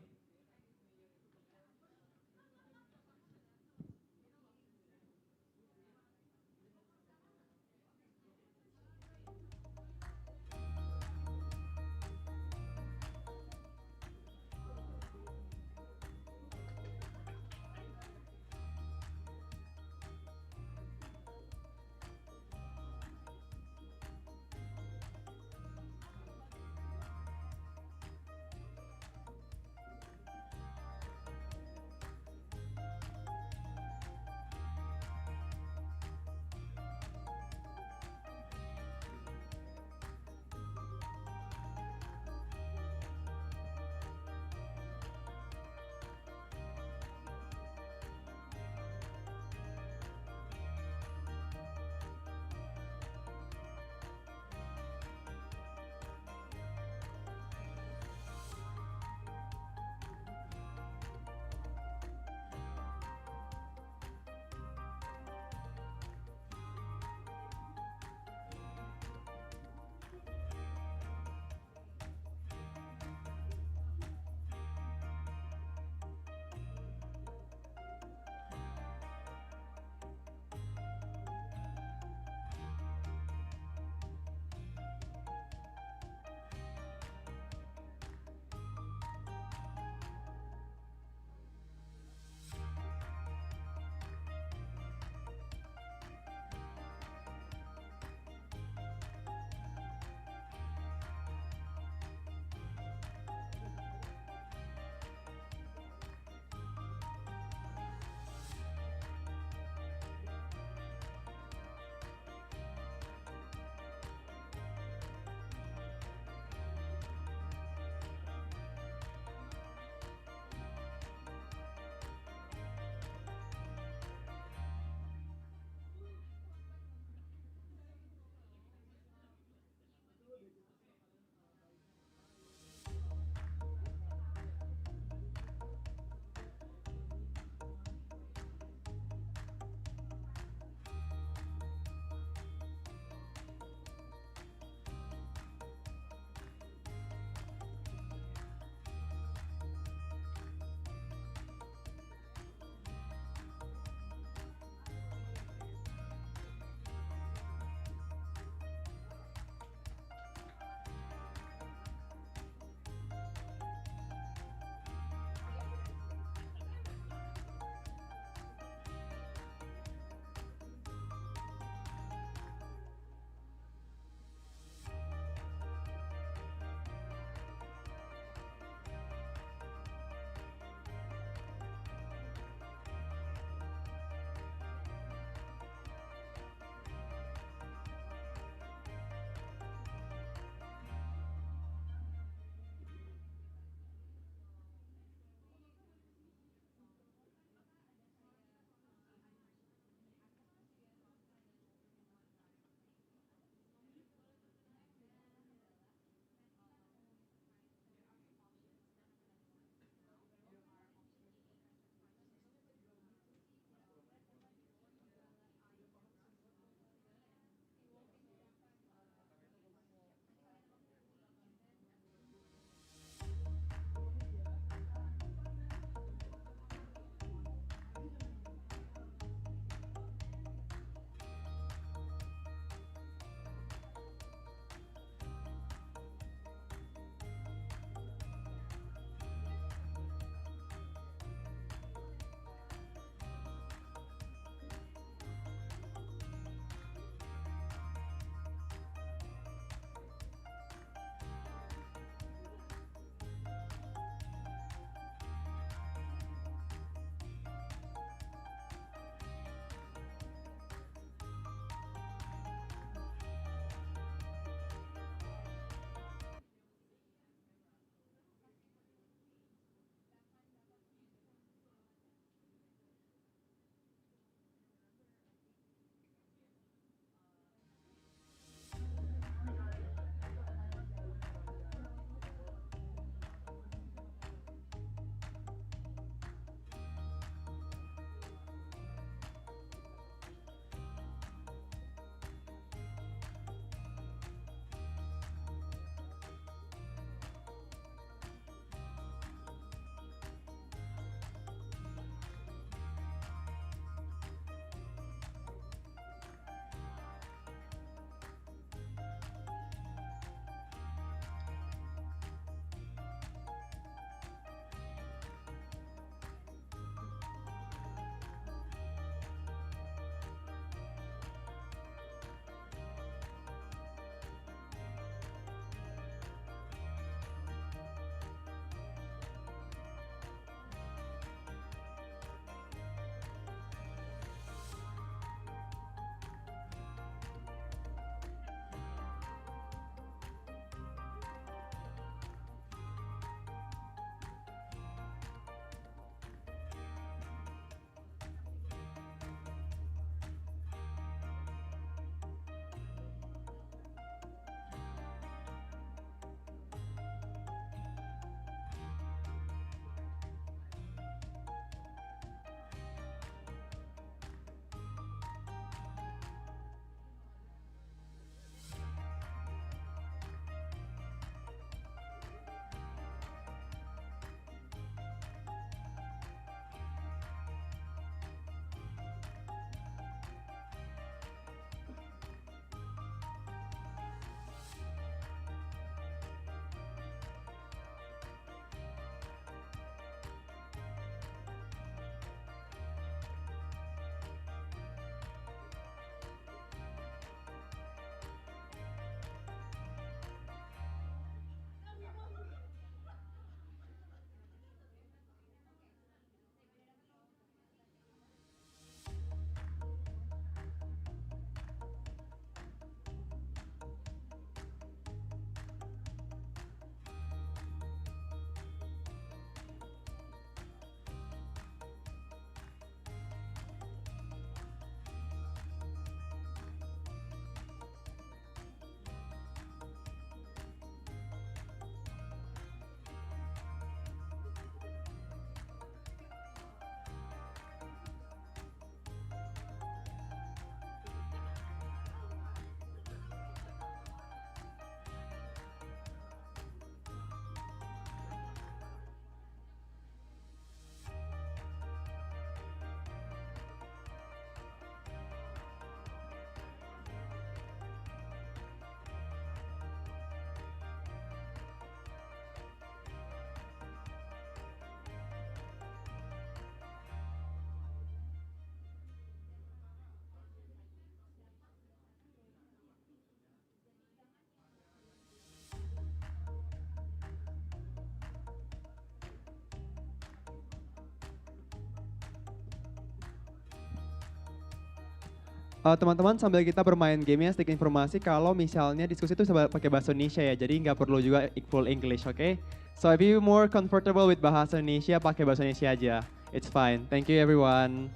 teman-teman sambil kita bermain gamenya sedikit informasi kalau misalnya diskusi itu bisa pakai bahasa Indonesia ya, jadi nggak perlu juga full English, oke? So if you more comfortable with bahasa Indonesia, pakai bahasa Indonesia aja. It's fine. Thank you everyone.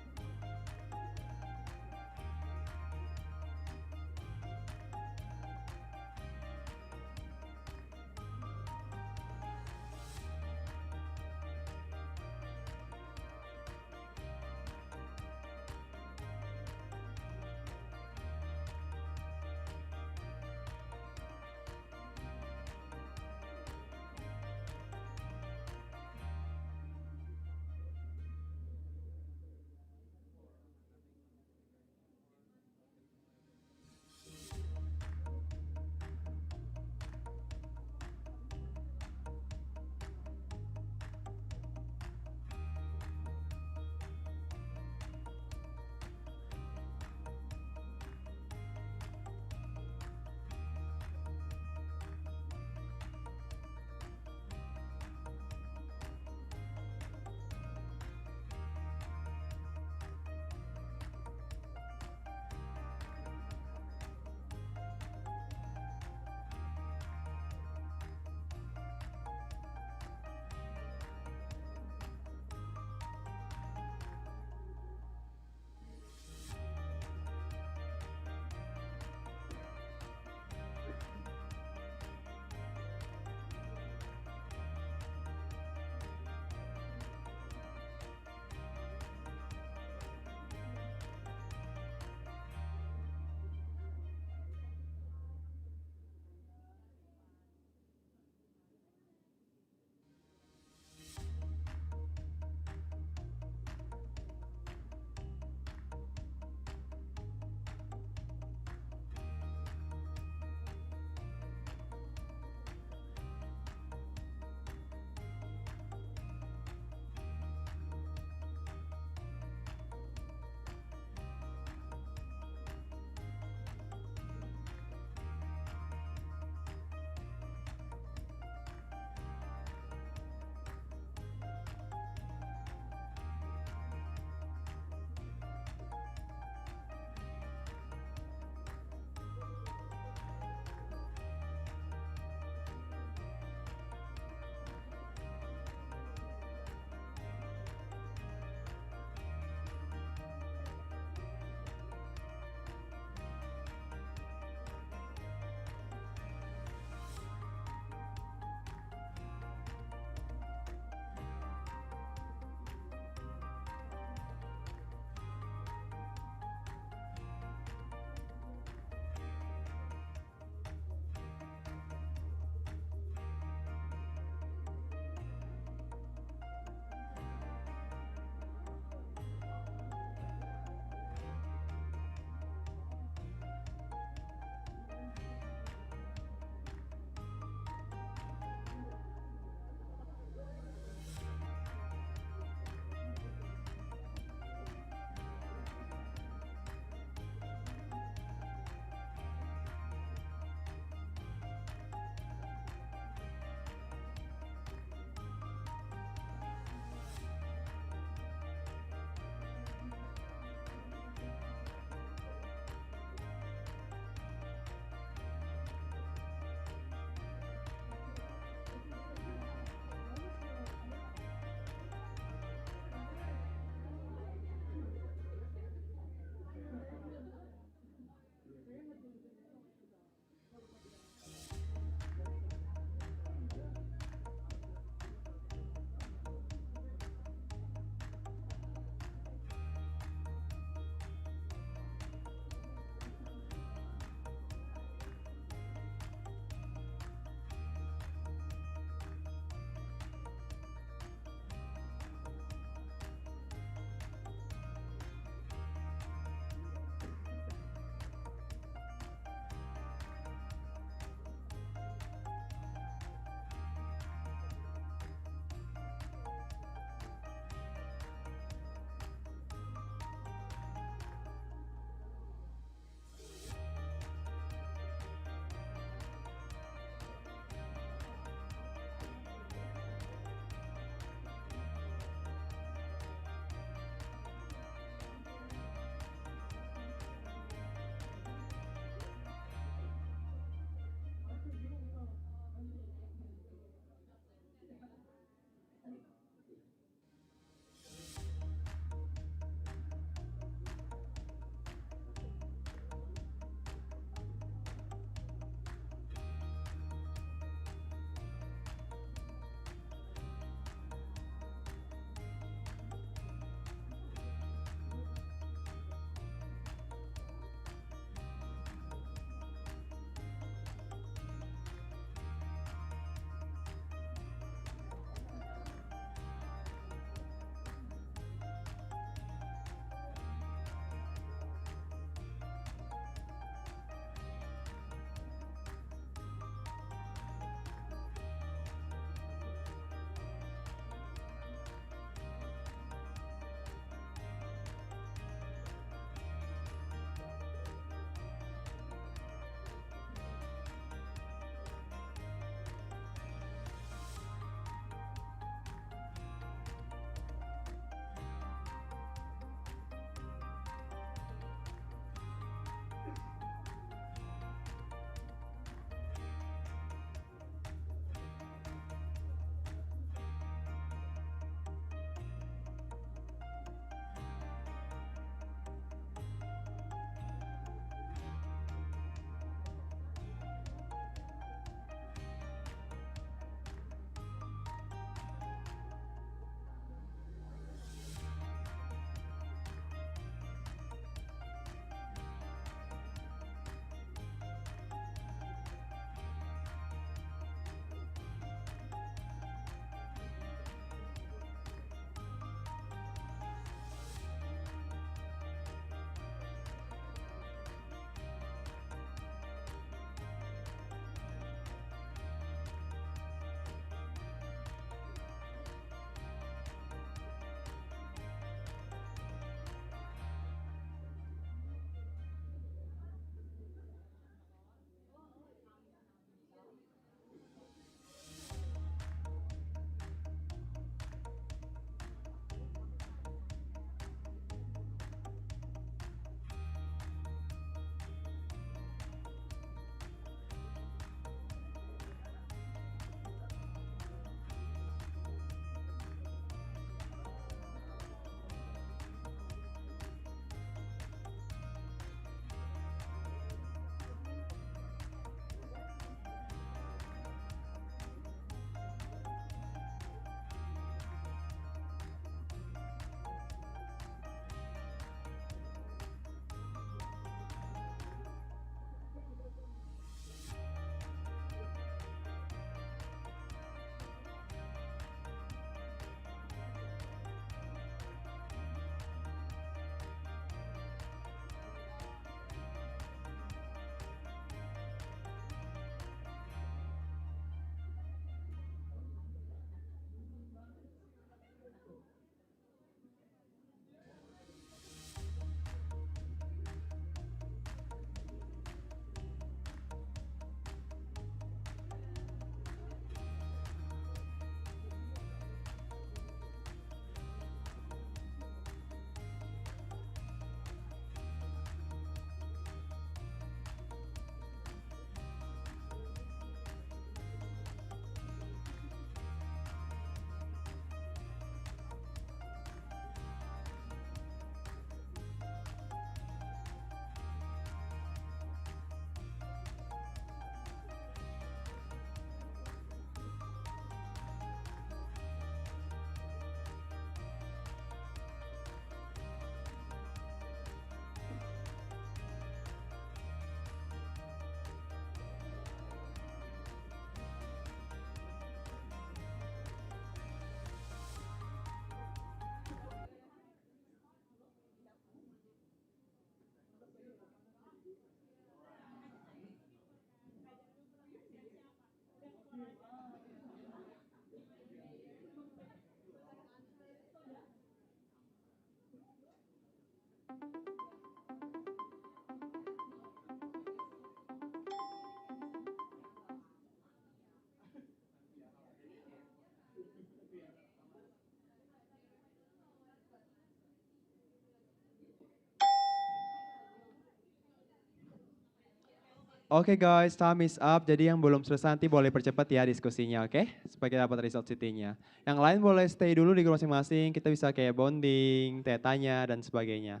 Oke guys, time is up. Jadi yang belum selesai nanti boleh percepat ya diskusinya, oke? Supaya kita dapat result city-nya. Yang lain boleh stay dulu di grup masing-masing. Kita bisa kayak bonding, tanya dan sebagainya.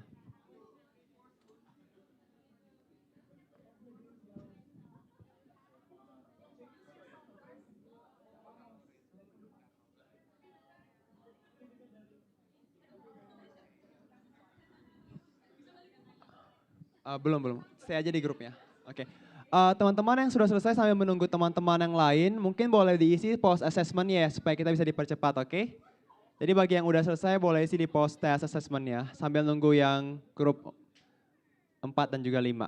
Belum. Stay aja di grupnya. Oke. Teman-teman yang sudah selesai sambil menunggu teman-teman yang lain, mungkin boleh diisi post assessment ya supaya kita bisa dipercepat, oke? Jadi bagi yang udah selesai boleh isi di post test assessment ya sambil nunggu yang grup 4 dan juga 5.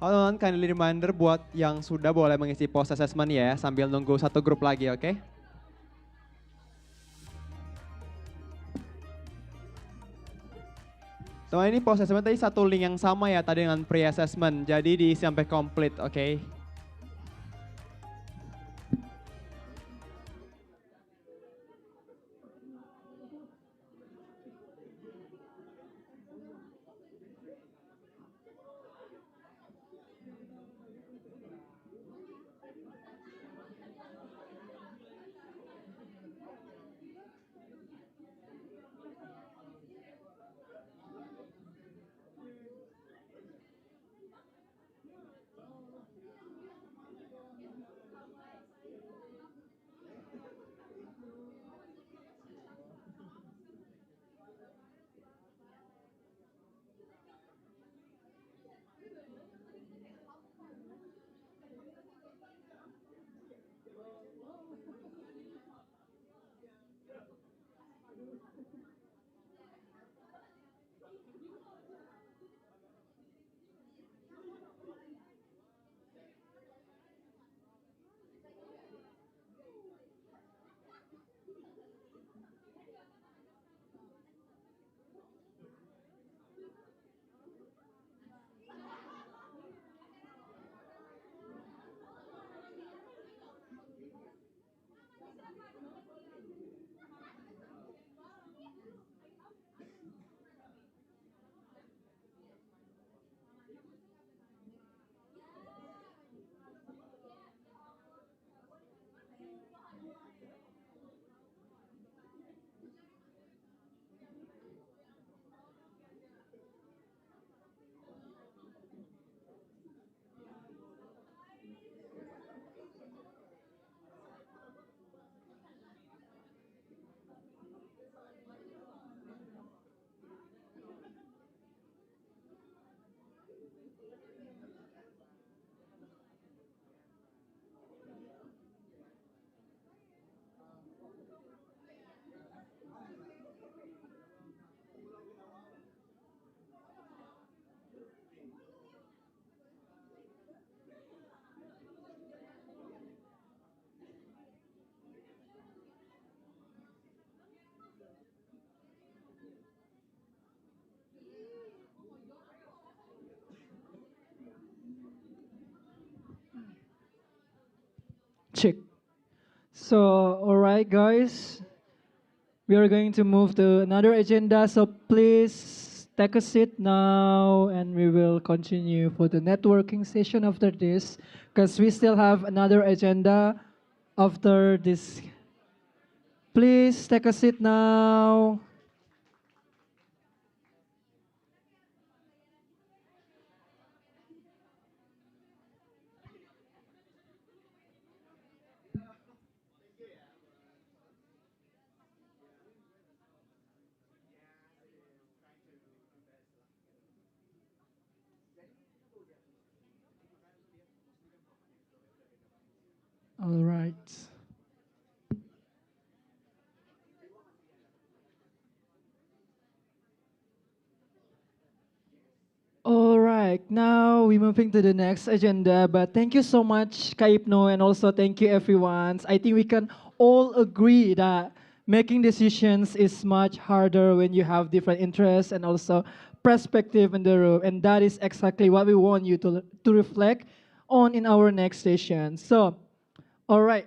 Halo, kindly reminder buat yang sudah boleh mengisi post assessment ya, sambil nunggu satu grup lagi, oke? So ini post assessment tadi satu link yang sama ya tadi dengan pre-assessment, jadi diisi sampai komplit, oke? Check. So, all right, guys, we are going to move to another agenda. So please take a seat now, and we will continue for the networking session after this, because we still have another agenda after this. Please take a seat now. All right. All right, now we're moving to the next agenda, but thank you so much, Kak Ibnu, and also thank you, everyone. I think we can all agree that making decisions is much harder when you have different interests and also perspective in the room, and that is exactly what we want you to reflect on in our next session. So, all right,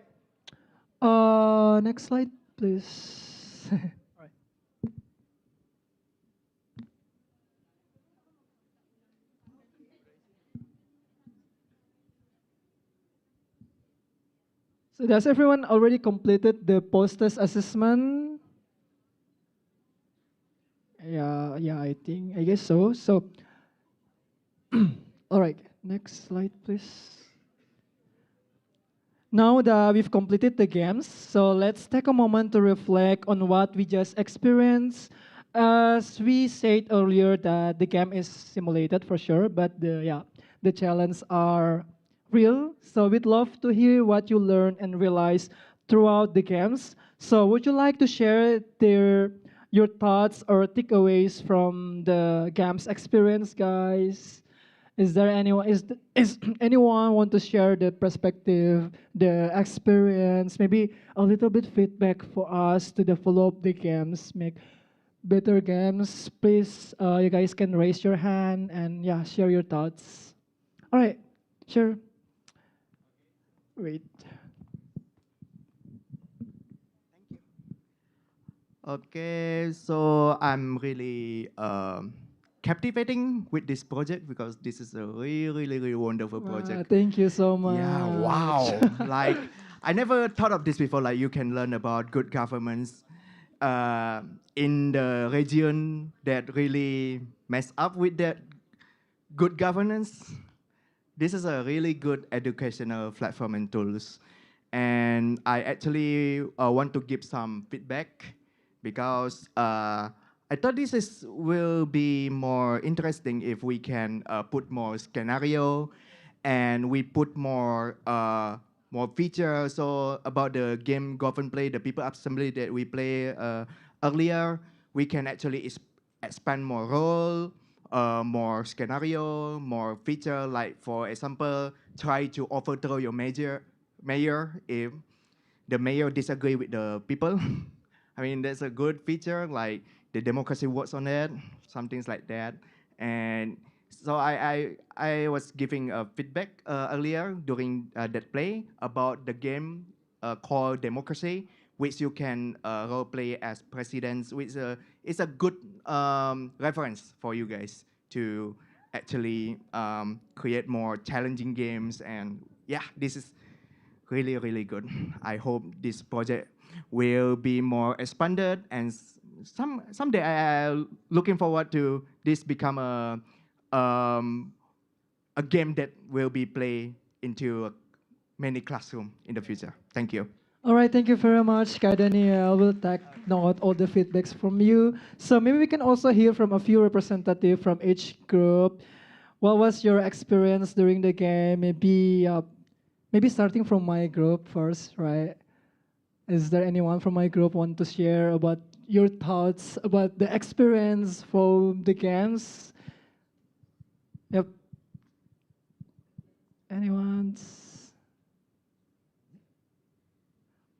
next slide, please. So does everyone already completed the post-test assessment? Yeah, I guess so. So, all right, next slide, please. Now that we've completed the games, so let's take a moment to reflect on what we just experienced. As we said earlier, that the game is simulated for sure, but the challenges are real. So we'd love to hear what you learned and realized throughout the games. So would you like to share your thoughts or takeaways from the games experience, guys? Is there anyone is anyone want to share the perspective, the experience, maybe a little bit feedback for us to develop the games, make better games? Please, you guys can raise your hand and yeah, share your thoughts. All right, sure. Wait. Okay, so I'm really captivating with this project because this is a really wonderful project. Thank you so much. Yeah, wow. Like, I never thought of this before. Like, you can learn about good governments in the region that really mess up with that good governance. This is a really good educational platform and tools. And I actually want to give some feedback because I thought will be more interesting if we can put more scenario and we put more features. So about the game GovernPlay, the people assembly that we play earlier, we can actually expand more role, more scenario, more feature. Like for example, try to overthrow your mayor if the mayor disagree with the people. I mean, that's a good feature. Like the democracy works on it, some things like that. And so I was giving a feedback earlier during that play about the game called Democracy, which you can role play as presidents, which is a good reference for you guys to actually create more challenging games. And yeah, this is really good. I hope this project will be more expanded, and someday I'm looking forward to this become a game that will be played into many classroom in the future. Thank you. All right, thank you very much, Kak Daniel. We'll take note all the feedbacks from you. So maybe we can also hear from a few representatives from each group. What was your experience during the game? Maybe starting from my group first, right? Is there anyone from my group want to share about your thoughts about the experience from the games? Yep. Anyone?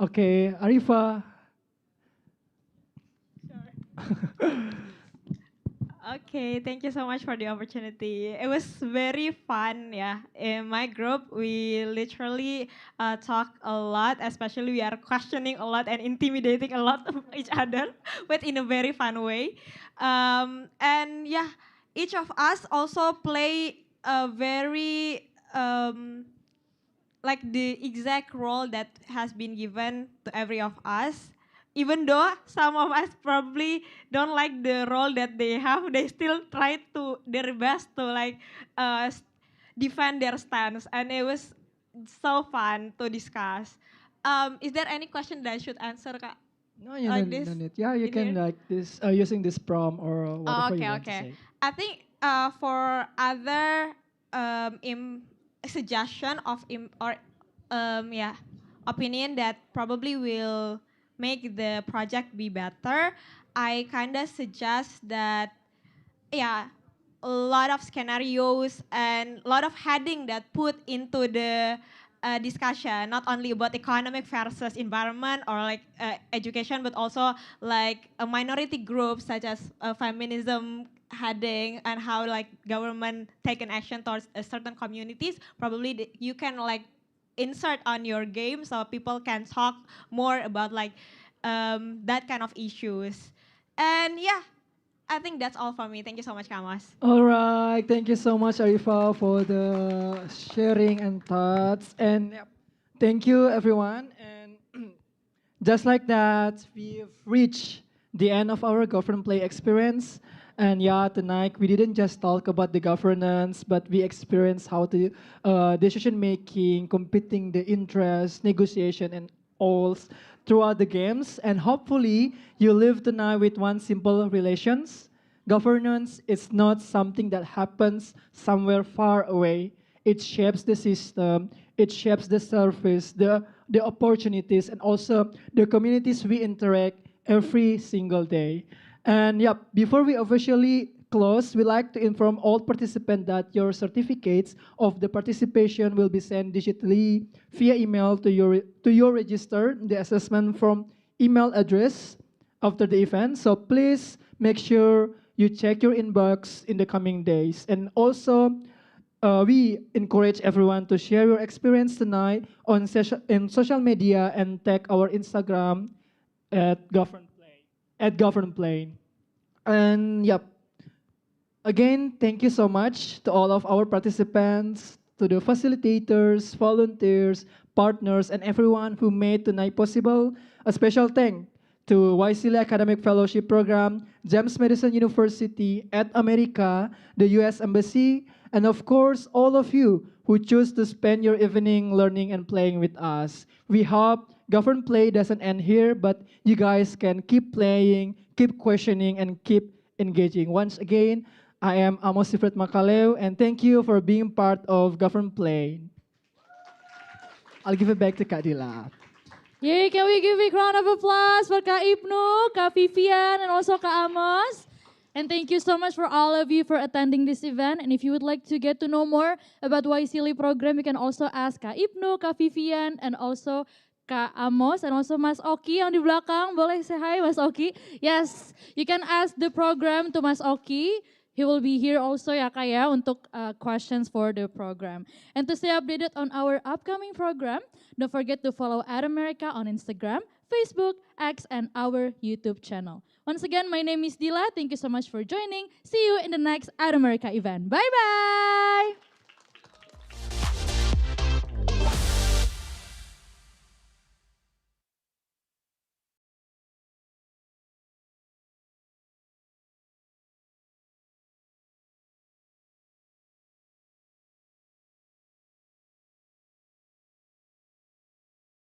Okay, Arifa. Okay, thank you so much for the opportunity. It was very fun, yeah. In my group, we literally talk a lot, especially we are questioning a lot and intimidating a lot of each other, but in a very fun way. And yeah, each of us also play a very like the exact role that has been given to every of us. Even though some of us probably don't like the role that they have, they still try to their best to like defend their stance, and it was so fun to discuss. Is there any question that I should answer, Kak? No, you Like don't, this? no need. Yeah, you in can here? like this using this prompt or Oh, whatever you okay, want to okay. say. I think for other suggestion of yeah, opinion that probably will make the project be better, I kind of suggest that yeah, a lot of scenarios and a lot of heading that put into the discussion, not only about economic versus environment or like education, but also like a minority group such as feminism heading and how like government take an action towards certain communities. Probably you can like insert on your game so people can talk more about like that kind of issues. And yeah, I think that's all for me. Thank you so much, Kamas. All right, thank you so much, Arifa, for the sharing and thoughts. And yep, thank you, everyone. And just like that, we've reached the end of our government play experience. And yeah, tonight we didn't just talk about the governance, but we experienced how the decision making, competing the interests, negotiation, and all throughout the games. And hopefully, you live tonight with one simple relations. Governance is not something that happens somewhere far away. It shapes the system, it shapes the surface, the opportunities, and also the communities we interact every single day. And yep, before we officially close, we like to inform all participants that your certificates of the participation will be sent digitally via email to your register the assessment from email address after the event. So please make sure you check your inbox in the coming days. And also, we encourage everyone to share your experience tonight in social media and tag our Instagram at GovernPlay. And yep, again, thank you so much to all of our participants, to the facilitators, volunteers, partners, and everyone who made tonight possible. A special thank to YSEALI Academic Fellowship Program, James Madison University at America, the US Embassy, and of course, all of you who choose to spend your evening learning and playing with us. We hope GovernPlay doesn't end here, but you guys can keep playing, keep questioning, and keep engaging. Once again, I am Amos Makalew, and thank you for being part of GovernPlay. I'll give it back to Kak Dila. Yay, can we give a round of applause for Kak Ibnu, Kak Vivian, and also Kak Amos? And thank you so much for all of you for attending this event. And if you would like to get to know more about YSEALI program, you can also ask Kak Ibnu, Kak Vivian, and also Kak Amos, and also Mas Oki yang di belakang. Boleh say hi, Mas Oki? Yes, you can ask the program to Mas Oki. He will be here also ya Kak ya untuk questions for the program. And to stay updated on our upcoming program, don't forget to follow At America on Instagram, Facebook, X, and our YouTube channel. Once again, my name is Dila. Thank you so much for joining. See you in the next At America event. Bye-bye!